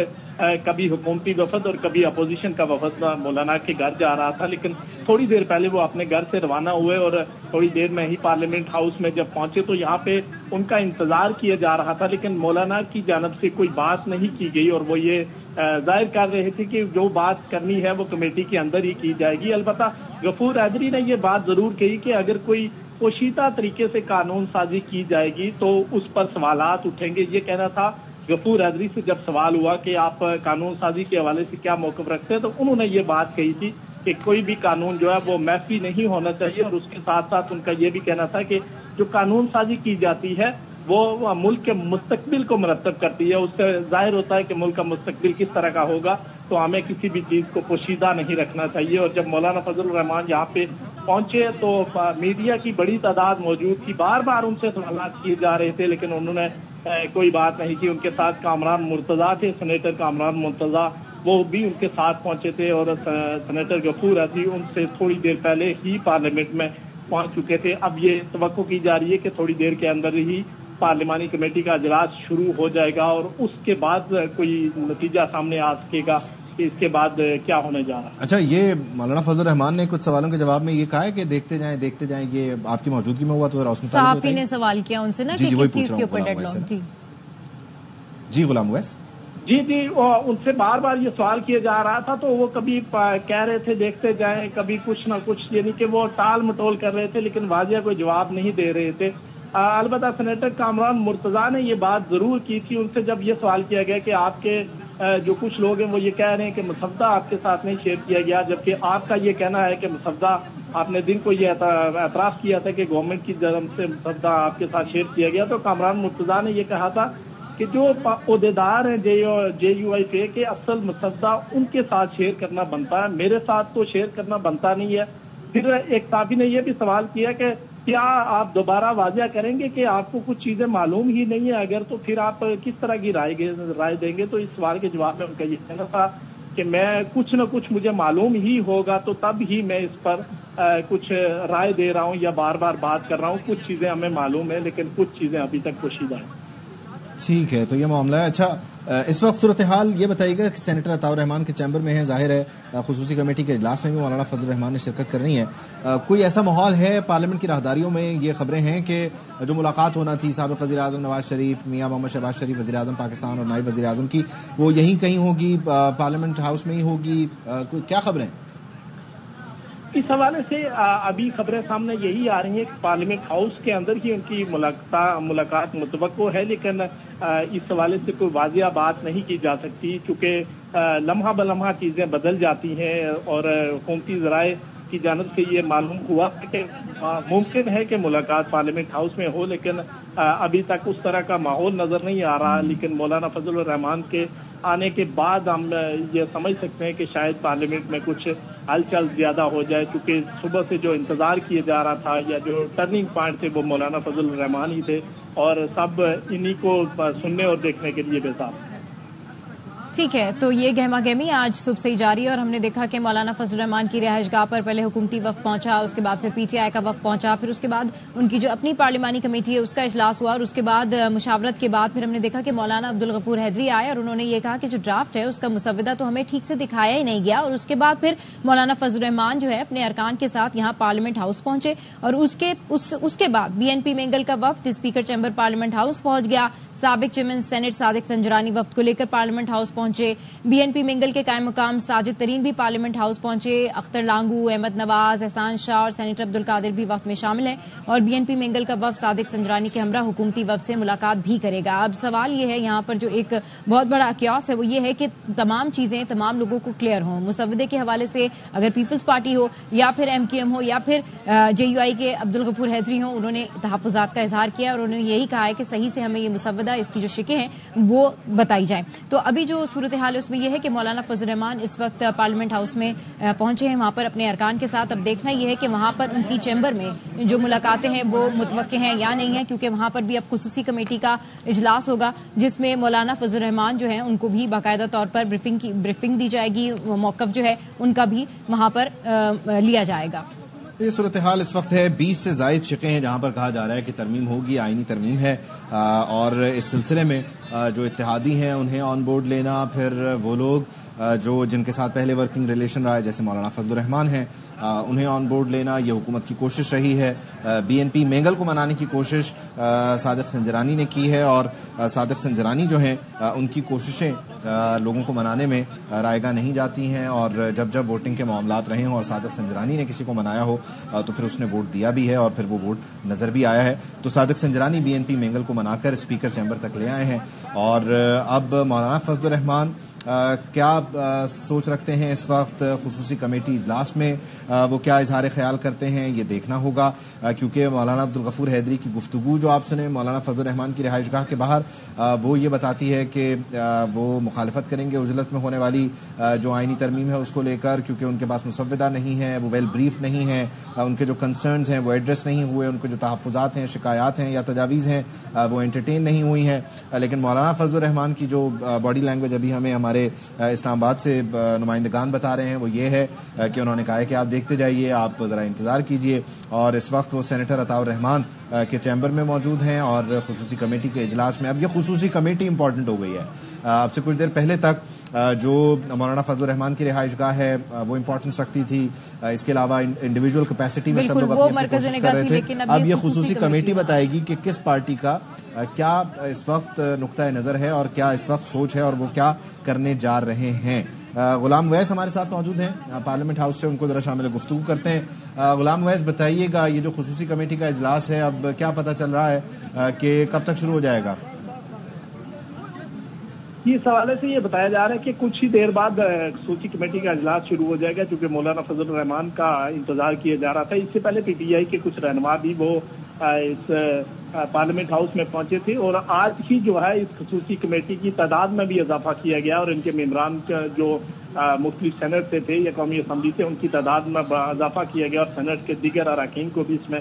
کبھی حکومتی وفد اور کبھی اپوزیشن کا وفد مولانا کے گھر جا رہا تھا, لیکن تھوڑی دیر پہلے وہ اپنے گھر سے روانہ ہوئے, اور تھوڑی دیر میں ہی پارلیمنٹ ہاؤس میں جب پہنچے تو یہاں پہ ان کا انتظار کیا جا رہا تھا, لیکن مولانا کی جانب سے کوئی بات نہیں کی گئی, اور وہ یہ ظاہر کر رہے تھے کہ جو بات کرنی ہے وہ کمیٹی کے اندر ہی کی جائے گی. البتہ غفور حیدری نے یہ بات ضرور کہی کہ اگر کوئی پوشیدہ طریقے سے قانون سازی کی جائے گی تو اس پر سوالات اٹھیں گے. یہ کہنا تھا غفور حیدری سے جب سوال ہوا کہ آپ قانون سازی کے حوالے سے کیا موقف رکھتے ہیں, تو انہوں نے یہ بات کہی تھی کہ کوئی بھی قانون جو ہے وہ محفی نہیں ہونا چاہیے, اور اس کے ساتھ ساتھ ان کا یہ بھی کہنا تھا کہ جو قانون سازی کی جاتی ہے وہ ملک کے مستقبل کو مرتب کرتی ہے. اس سے ظاہر ہوتا ہے کہ ملک کا مستقبل کس طرح کا ہوگا, تو ہمیں کسی بھی چیز کو پوشیدہ نہیں رکھنا چاہیے. اور جب مولانا فضل الرحمان یہاں پہ پہنچے تو میڈیا کی بڑی تعداد موجود تھی, بار بار ان سے سوالات کیے جا رہے تھے, لیکن انہوں نے کوئی بات نہیں کی. ان کے ساتھ کامران مرتضیٰ تھے, سینیٹر کامران مرتضیٰ, وہ بھی ان کے ساتھ پہنچے تھے, اور سینیٹر غفور حیدری ان سے تھوڑی دیر پہلے ہی پارلیمنٹ میں پہنچ چکے تھے. اب یہ توقع کی جا رہی ہے کہ تھوڑی دیر کے اندر ہی پارلیمانی کمیٹی کا اجلاس شروع ہو جائے گا, اور اس کے بعد کوئی نتیجہ سامنے آ سکے گا کہ اس کے بعد کیا ہونے جا رہا ہے. اچھا, یہ مولانا فضل الرحمان نے کچھ سوالوں کے جواب میں یہ کہا ہے کہ دیکھتے جائیں, یہ آپ کی موجودگی میں ہوا تو روشنی صحافی نے سوال کیا ان سے نا کہ کس چیز کے اوپر ڈیڈ لاک. جی غلام اویس. جی ان سے بار بار یہ سوال کیا جا رہا تھا, تو وہ کبھی کہہ رہے تھے دیکھتے جائیں, کبھی کچھ نہ کچھ, یعنی کہ وہ ٹال مٹول کر رہے تھے, لیکن واضح کوئی جواب نہیں دے رہے تھے. البتہ سینیٹر کامران مرتضیٰ نے یہ بات ضرور کی تھی ان سے جب یہ سوال کیا گیا کہ آپ کے جو کچھ لوگ ہیں وہ یہ کہہ رہے ہیں کہ مسودہ آپ کے ساتھ نہیں شیئر کیا گیا, جبکہ آپ کا یہ کہنا ہے کہ مسودہ آپ نے دن کو یہ اعتراف کیا تھا کہ گورنمنٹ کی جانب سے مسودہ آپ کے ساتھ شیئر کیا گیا. تو کامران مرتضیٰ نے یہ کہا تھا کہ جو عہدیدار ہیں JUI کے اصل مسودہ ان کے ساتھ شیئر کرنا بنتا ہے, میرے ساتھ تو شیئر کرنا بنتا نہیں ہے. پھر ایک صحافی نے یہ بھی سوال کیا کہ کیا آپ دوبارہ واضح کریں گے کہ آپ کو کچھ چیزیں معلوم ہی نہیں ہے؟ اگر تو پھر آپ کس طرح کی رائے دیں گے؟ تو اس سوال کے جواب میں ان کا یہ کہنا تھا کہ میں کچھ نہ کچھ مجھے معلوم ہی ہوگا تو تب ہی میں اس پر کچھ رائے دے رہا ہوں یا بار بار بات کر رہا ہوں. کچھ چیزیں ہمیں معلوم ہیں لیکن کچھ چیزیں ابھی تک پوشیدہ ہیں. ٹھیک ہے، تو یہ معاملہ ہے. اچھا، اس وقت صورتحال یہ بتائیے گا کہ سینیٹر عطاء الرحمان کے چیمبر میں ہیں، ظاہر ہے خصوصی کمیٹی کے اجلاس میں بھی مولانا فضل الرحمان نے شرکت کرنی ہے. کوئی ایسا ماحول ہے پارلیمنٹ کی راہداریوں میں؟ یہ خبریں ہیں کہ جو ملاقات ہونا تھی سابق وزیر اعظم نواز شریف، میاں محمد شہباز شریف وزیر اعظم پاکستان اور نائب وزیر اعظم کی، وہ یہیں کہیں ہوگی، پارلیمنٹ ہاؤس میں ہی ہوگی، کیا خبریں؟ اس حوالے سے ابھی خبریں سامنے یہی آ رہی ہیں کہ پارلیمنٹ ہاؤس کے اندر ہی ان کی ملاقات متوقع ہے، لیکن اس حوالے سے کوئی واضح بات نہیں کی جا سکتی کیونکہ لمحہ بلمحہ چیزیں بدل جاتی ہیں اور حکومتی ذرائع کی جانب سے یہ معلوم ہوا ہے کہ ممکن ہے کہ ملاقات پارلیمنٹ ہاؤس میں ہو، لیکن ابھی تک اس طرح کا ماحول نظر نہیں آ رہا. لیکن مولانا فضل الرحمان کے آنے کے بعد ہم یہ سمجھ سکتے ہیں کہ شاید پارلیمنٹ میں کچھ ہلچل زیادہ ہو جائے، کیونکہ صبح سے جو انتظار کیا جا رہا تھا یا جو ٹرننگ پوائنٹ تھے وہ مولانا فضل الرحمان ہی تھے اور سب انہی کو سننے اور دیکھنے کے لیے بیزار. ٹھیک ہے، تو یہ گہما گہمی آج صبح سے ہی جاری ہے اور ہم نے دیکھا کہ مولانا فضل الرحمان کی رہائش گاہ پر پہلے حکومتی وفد پہنچا، اس کے بعد پھر پی ٹی آئی کا وفد پہنچا، پھر اس کے بعد ان کی جو اپنی پارلیمانی کمیٹی ہے اس کا اجلاس ہوا اور اس کے بعد مشاورت کے بعد پھر ہم نے دیکھا کہ مولانا عبدالغفور حیدری آئے اور انہوں نے یہ کہا کہ جو ڈرافٹ ہے اس کا مسودہ تو ہمیں ٹھیک سے دکھایا ہی نہیں گیا. اور اس کے بعد پھر مولانا فضل الرحمان جو ہے اپنے ارکان کے ساتھ یہاں پارلیمنٹ ہاؤس پہنچے اور اس کے بعد بی این پی مینگل کا وفد اسپیکر چیمبر پارلیمنٹ ہاؤس پہنچ گیا. سابق چیئرمین سینٹ صادق سنجرانی وفد کو لے کر پارلیمنٹ ہاؤس پہنچے. بی این پی مینگل کے قائم مقام ساجد ترین بھی پارلیمنٹ ہاؤس پہنچے. اختر لانگو، احمد نواز، احسان شاہ اور سینیٹر عبدالقادر بھی وفد میں شامل ہیں اور بی این پی مینگل کا وفد صادق سنجرانی کے ہمراہ حکومتی وفد سے ملاقات بھی کرے گا. اب سوال یہ ہے یہاں پر جو ایک بہت بڑا کیوس ہے وہ یہ ہے کہ تمام چیزیں تمام لوگوں کو کلیئر ہوں. مسودے کے حوالے سے اگر پیپلز پارٹی ہو یا پھر ایم کیو ایم ہو یا پھر جے یو آئی کے عبدالغفور حیدری ہوں، انہوں نے تحفظات کا اظہار کیا اور انہوں نے یہی کہا ہے کہ صحیح سے ہمیں یہ مسودہ، اس کی جو شکیں ہیں وہ بتائی جائیں. تو ابھی جو صورتحال ہے اس میں یہ ہے کہ مولانا فضل الرحمان اس وقت پارلیمنٹ ہاؤس میں پہنچے ہیں وہاں پر اپنے ارکان کے ساتھ. اب دیکھنا یہ ہے کہ وہاں پر ان کی چیمبر میں جو ملاقاتیں ہیں وہ متوقع ہیں یا نہیں ہیں، کیونکہ وہاں پر بھی اب خصوصی کمیٹی کا اجلاس ہوگا جس میں مولانا فضل الرحمان جو ہیں ان کو بھی باقاعدہ طور پر بریفنگ دی جائے گی. موقف جو ہے ان کا بھی وہاں پر لیا جائے گا. یہ صورتحال اس وقت ہے 20 سے زائد شقیں ہیں جہاں پر کہا جا رہا ہے کہ ترمیم ہوگی، آئینی ترمیم ہے اور اس سلسلے میں جو اتحادی ہیں انہیں آن بورڈ لینا، پھر وہ لوگ جن کے ساتھ پہلے ورکنگ ریلیشن رہا ہے جیسے مولانا فضل الرحمان ہیں انہیں آن بورڈ لینا، یہ حکومت کی کوشش رہی ہے. بی این پی مینگل کو منانے کی کوشش صادق سنجرانی نے کی ہے اور صادق سنجرانی جو ہیں ان کی کوششیں لوگوں کو منانے میں رائے گاہ نہیں جاتی ہیں اور جب ووٹنگ کے معاملات رہے ہوں اور صادق سنجرانی نے کسی کو منایا ہو تو پھر اس نے ووٹ دیا بھی ہے اور پھر وہ ووٹ نظر بھی آیا ہے. تو Sadiq Sanjrani B N P Mengal کو منا کر اسپیکر چیمبر تک لے آئے ہیں اور اب مولانا فضل الرحمان کیا سوچ رکھتے ہیں اس وقت خصوصی کمیٹی اجلاس میں، وہ کیا اظہار خیال کرتے ہیں یہ دیکھنا ہوگا کیونکہ مولانا عبدالغفور حیدری کی گفتگو جو آپ سنیں مولانا فضل الرحمان کی رہائش گاہ کے باہر وہ یہ بتاتی ہے کہ وہ مخالفت کریں گے عجلت میں ہونے والی جو آئینی ترمیم ہے اس کو لے کر، کیونکہ ان کے پاس مسودہ نہیں ہے، وہ ویل بریف نہیں ہے، ان کے جو کنسرنز ہیں وہ ایڈریس نہیں ہوئے، ان کے جو تحفظات ہیں، شکایات ہیں یا تجاویز ہیں وہ انٹرٹین نہیں ہوئی ہیں. لیکن مولانا فضل الرحمان کی جو باڈی لینگویج ابھی ہمیں ہمارے اسلام آباد سے نمائندگان بتا رہے ہیں وہ یہ ہے کہ انہوں نے کہا ہے کہ آپ دیکھتے جائیے، آپ ذرا انتظار کیجئے. اور اس وقت وہ سینیٹر عطاء الرحمان کے چیمبر میں موجود ہیں اور خصوصی کمیٹی کے اجلاس میں. اب یہ خصوصی کمیٹی امپورٹنٹ ہو گئی ہے. اب سے کچھ دیر پہلے تک جو مولانا فضل الرحمان کی رہائش گاہ ہے وہ امپورٹنس رکھتی تھی، اس کے علاوہ انڈیویجول کیپیسٹی میں سب لوگ اپنی کوشش کر رہے تھے. اب یہ خصوصی کمیٹی بتائے گی کہ کس پارٹی کا کیا اس وقت نقطہ نظر ہے اور کیا اس وقت سوچ ہے اور وہ کیا کرنے جا رہے ہیں. غلام اویس ہمارے ساتھ موجود ہیں پارلیمنٹ ہاؤس سے، ان کو ذرا شامل گفتگو کرتے ہیں. غلام اویس بتائیے گا یہ جو خصوصی کمیٹی کا اجلاس ہے اب کیا پتہ چل رہا ہے کہ کب تک شروع ہو جائے گا؟ اس حوالے سے یہ بتایا جا رہا ہے کہ کچھ ہی دیر بعد خصوصی کمیٹی کا اجلاس شروع ہو جائے گا کیونکہ مولانا فضل الرحمان کا انتظار کیا جا رہا تھا. اس سے پہلے پی ٹی آئی کے کچھ رہنما بھی وہ اس پارلیمنٹ ہاؤس میں پہنچے تھے اور آج ہی جو ہے اس خصوصی کمیٹی کی تعداد میں بھی اضافہ کیا گیا اور ان کے ممبران جو مختلف سینٹ سے تھے یا قومی اسمبلی سے ان کی تعداد میں اضافہ کیا گیا اور سینٹ کے دیگر اراکین کو بھی اس میں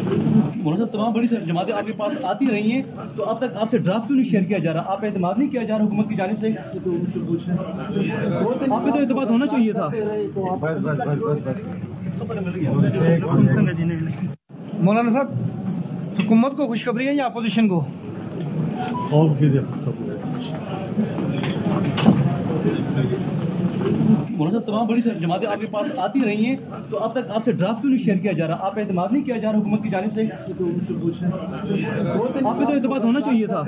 مولانا صاحب تمام بڑی جماعتیں آپ کے پاس آتی رہی ہیں تو اب تک آپ سے ڈرافٹ کیوں نہیں شیئر کیا جا رہا؟ آپ اعتماد نہیں کیا جا رہا حکومت کی جانب سے؟ آپ پہ تو اعتماد ہونا چاہیے تھا. مولانا صاحب حکومت کو خوشخبری ہے یا اپوزیشن کو؟ مولانا صاحب تمام بڑی جماعتیں آپ کے پاس آتی رہی ہیں تو اب تک آپ سے ڈرافٹ کیوں نہیں شیئر کیا جا رہا؟ آپ اعتماد نہیں کیا جا رہا حکومت کی جانب سے؟ آپ پہ تو اعتماد ہونا چاہیے تھا.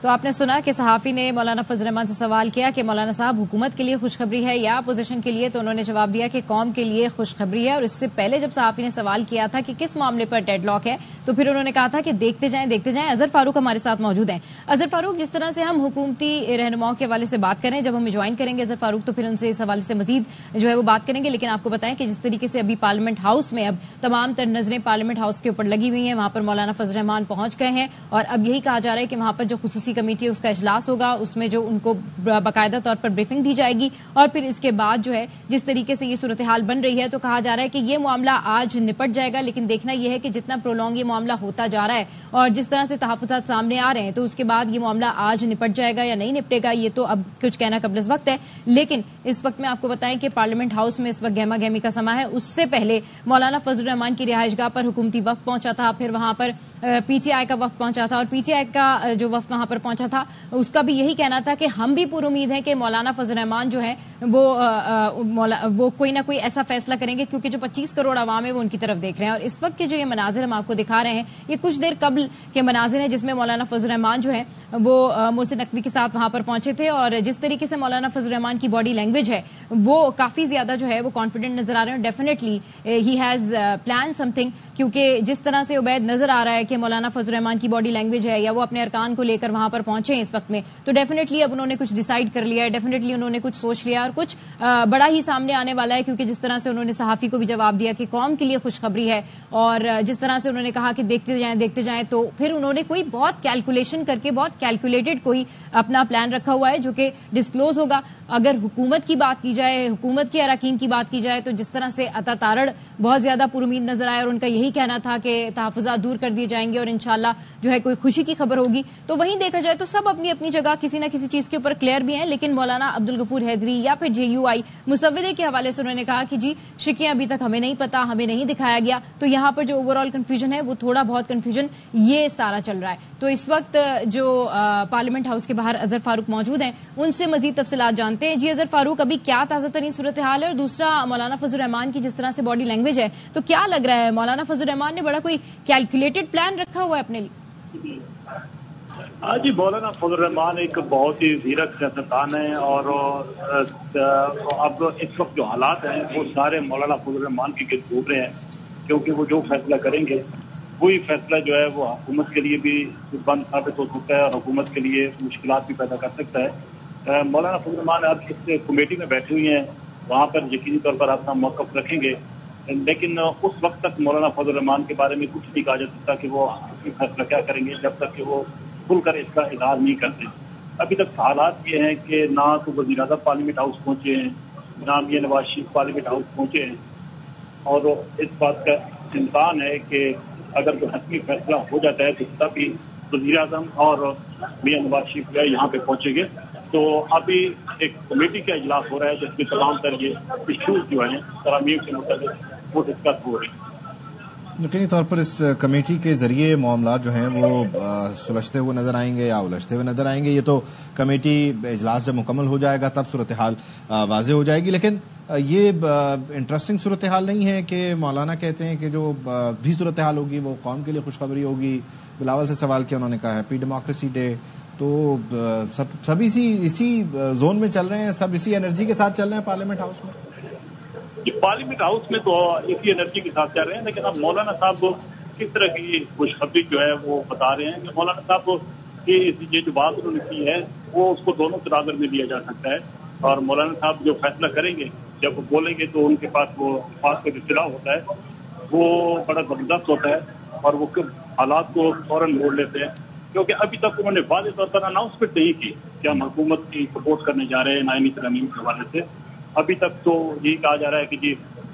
تو آپ نے سنا کہ صحافی نے مولانا فضل الرحمان سے سوال کیا کہ مولانا صاحب حکومت کے لیے خوشخبری ہے یا اپوزیشن کے لیے، تو انہوں نے جواب دیا کہ قوم کے لیے خوشخبری ہے. اور اس سے پہلے جب صحافی نے سوال کیا تھا کہ کس معاملے پر ڈیڈ لاک ہے تو پھر انہوں نے کہا تھا کہ دیکھتے جائیں. اظہر فاروق ہمارے ساتھ موجود ہیں. اظہر فاروق، جس طرح سے ہم حکومتی رہنماؤں کے حوالے سے بات کریں، جب ہم جوائن کریں گے اظہر فاروق تو پھر ان سے اس حوالے سے مزید جو ہے وہ بات کریں گے، لیکن آپ کو بتائیں کہ جس طریقے سے ابھی پارلیمنٹ ہاؤس میں اب تمام تر نظریں پارلیمنٹ ہاؤس کے اوپر لگی ہوئی ہیں، وہاں پر مولانا فضل الرحمان پہنچ گئے ہیں اور اب یہی کہا جا رہا ہے کہ وہاں پر جو خصوصی کمیٹی ہے اس کا اجلاس ہوگا، اس میں جو ان کو باقاعدہ طور پر بریفنگ دی جائے گی اور پھر اس کے بعد جو ہے جس طریقے سے یہ صورتحال بن رہی ہے تو کہا جا رہا ہے کہ یہ معاملہ آج نپٹ جائے گا. لیکن دیکھنا یہ ہے کہ جتنا پرولونگ یہ معاملہ ہوتا جا رہا ہے اور جس طرح سے تحفظات سامنے آ رہے ہیں تو اس کے بعد یہ معاملہ آج نپٹ جائے گا یا نہیں نپٹے گا، یہ تو اب کچھ کہنا قبل از وقت ہے. لیکن اس وقت میں آپ کو بتائیں کہ پارلیمنٹ ہاؤس میں اس وقت گہما گہمی کا سما ہے. اس سے پہلے مولانا فضل الرحمان کی رہائش گاہ پر حکومتی وفد پہنچا تھا، پھر وہاں پر پی ٹی آئی کا وفد پہنچا تھا اور پی ٹی آئی کا جو وفد وہاں پر پہنچا تھا اس کا بھی یہی کہنا تھا کہ ہم بھی پور امید ہیں کہ مولانا فضل الرحمان جو ہے وہ کوئی نہ کوئی ایسا فیصلہ کریں گے، کیونکہ جو 25 کروڑ عوام ہے وہ ان کی طرف دیکھ رہے ہیں. اور اس وقت کے جو یہ مناظر ہم آپ کو دکھا رہے ہیں یہ کچھ دیر قبل کے مناظر ہیں جس میں مولانا فضل الرحمان جو ہے وہ محسن نقوی کے ساتھ وہاں پر پہنچے تھے. اور جس طریقے سے مولانا فضل الرحمان کی باڈی لینگویج ہے وہ کافی زیادہ جو ہے وہ کانفیڈنٹ نظر آ رہے ہیں. Definitely he has plan some thing, کیونکہ جس طرح سے عبید نظر آ رہا ہے کہ مولانا فضل الرحمان کی باڈی لینگویج ہے یا وہ اپنے ارکان کو لے کر وہاں پر پہنچے ہیں اس وقت میں، تو ڈیفینیٹلی اب انہوں نے کچھ ڈیسائیڈ کر لیا ہے، ڈیفینیٹلی انہوں نے کچھ سوچ لیا اور کچھ بڑا ہی سامنے آنے والا ہے. کیونکہ جس طرح سے انہوں نے صحافی کو بھی جواب دیا کہ قوم کے لیے خوشخبری ہے اور جس طرح سے انہوں نے کہا کہ دیکھتے جائیں تو پھر انہوں نے کوئی بہت کیلکولیشن کر کے بہت کیلکولیٹڈ کوئی اپنا پلان رکھا ہوا ہے جو کہ ڈسکلوز ہوگا. اگر حکومت کی بات کی جائے، حکومت کے اراکین کی بات کی جائے تو جس طرح سے عطا تارڑ بہت زیادہ پر امید نظر آئے اور ان کا یہی کہنا تھا کہ تحفظات دور کر دیے جائیں گے اور انشاءاللہ جو ہے کوئی خوشی کی خبر ہوگی، تو وہیں دیکھا جائے تو سب اپنی اپنی جگہ کسی نہ کسی چیز کے اوپر کلیئر بھی ہیں. لیکن مولانا عبدالغفور حیدری یا پھر جے یو آئی مسودے کے حوالے سے انہوں نے کہا کہ جی شکیاں ابھی تک ہمیں نہیں پتا، ہمیں نہیں دکھایا گیا. تو یہاں پر جو اوور آل کنفیوژن ہے وہ تھوڑا بہت کنفیوژن یہ سارا چل رہا ہے. تو اس وقت جو پارلیمنٹ ہاؤس کے باہر اظہر فاروق موجود ہیں ان سے مزید تفصیلات جانتے ہیں. جی اظہر فاروق، ابھی کیا تازہ ترین صورتحال ہے؟ اور دوسرا مولانا فضل الرحمان کی جس طرح سے باڈی لینگویج ہے تو کیا لگ رہا ہے مولانا فضل الرحمان نے بڑا کوئی کیلکولیٹڈ پلان رکھا ہوا ہے اپنے لیے؟ جی، مولانا فضل الرحمان ایک بہت ہی زیرک سیاستدان ہیں اور اب اس وقت جو حالات ہیں وہ سارے مولانا فضل الرحمان کے گرد گھوم رہے ہیں، کیونکہ وہ جو فیصلہ کریں گے وہی فیصلہ جو ہے وہ حکومت کے لیے بھی بند ثابت ہو سکتا ہے اور حکومت کے لیے مشکلات بھی پیدا کر سکتا ہے. مولانا فضل الرحمان اب اس کمیٹی میں بیٹھے ہوئے ہیں، وہاں پر یقینی طور پر اپنا موقف رکھیں گے، لیکن اس وقت تک مولانا فضل الرحمان کے بارے میں کچھ نہیں کہا جا سکتا کہ وہ فیصلہ کیا کریں گے جب تک کہ وہ کھل کر اس کا اظہار نہیں کرتے. ابھی تک حالات یہ ہیں کہ نہ تو وزیر اعظم پارلیمنٹ ہاؤس پہنچے ہیں، نہ میاں نواز شریف پارلیمنٹ ہاؤس پہنچے ہیں، اور اس بات کا امکان ہے کہ اگر کوئی حتمی فیصلہ ہو جاتا ہے تو تبھی وزیر اعظم اور میاں نواز شریف جو ہے یہاں پہ پہنچیں گے. تو ابھی ایک کمیٹی کا اجلاس ہو رہا ہے جس میں تمام تر یہ ایشوز جو ہیں ترامیم سے متعلق وہ ڈسکس ہو رہے ہیں. یقینی طور پر اس کمیٹی کے ذریعے معاملات جو ہیں وہ سلجھتے ہوئے نظر آئیں گے یا الجھتے ہوئے نظر آئیں گے. یہ تو کمیٹی اجلاس جب مکمل ہو جائے گا تب صورتحال واضح ہو جائے گی. لیکن یہ انٹرسٹنگ صورتحال نہیں ہے کہ مولانا کہتے ہیں کہ جو بھی صورتحال ہوگی وہ قوم کے لیے خوشخبری ہوگی. بلاول سے سوال کیا انہوں نے کہا ہیپی ڈیموکریسی ڈے، تو سب اسی زون میں چل رہے ہیں، سب اسی انرجی کے ساتھ چل رہے ہیں پارلیمنٹ ہاؤس میں. پارلیمنٹ ہاؤس میں تو اسی انرجی کے ساتھ چل رہے ہیں، لیکن اب مولانا صاحب کس طرح کی خوشخبری جو ہے وہ بتا رہے ہیں کہ مولانا صاحب کی یہ جو بات انہوں نے کی ہے وہ اس کو دونوں تناظر میں لیا جا سکتا ہے. اور مولانا صاحب جو فیصلہ کریں گے جب وہ بولیں گے تو ان کے پاس وہ الفاظ کا جو اطلاع ہوتا ہے وہ بڑا زبردست ہوتا ہے اور وہ حالات کو فوراً موڑ لیتے ہیں. کیونکہ ابھی تک انہوں نے واضح طور پر اناؤنسمنٹ نہیں کی کہ ہم حکومت کی سپورٹ کرنے جا رہے ہیں 9 ترمیم کے حوالے سے. ابھی تک تو یہی کہا جا رہا ہے کہ جی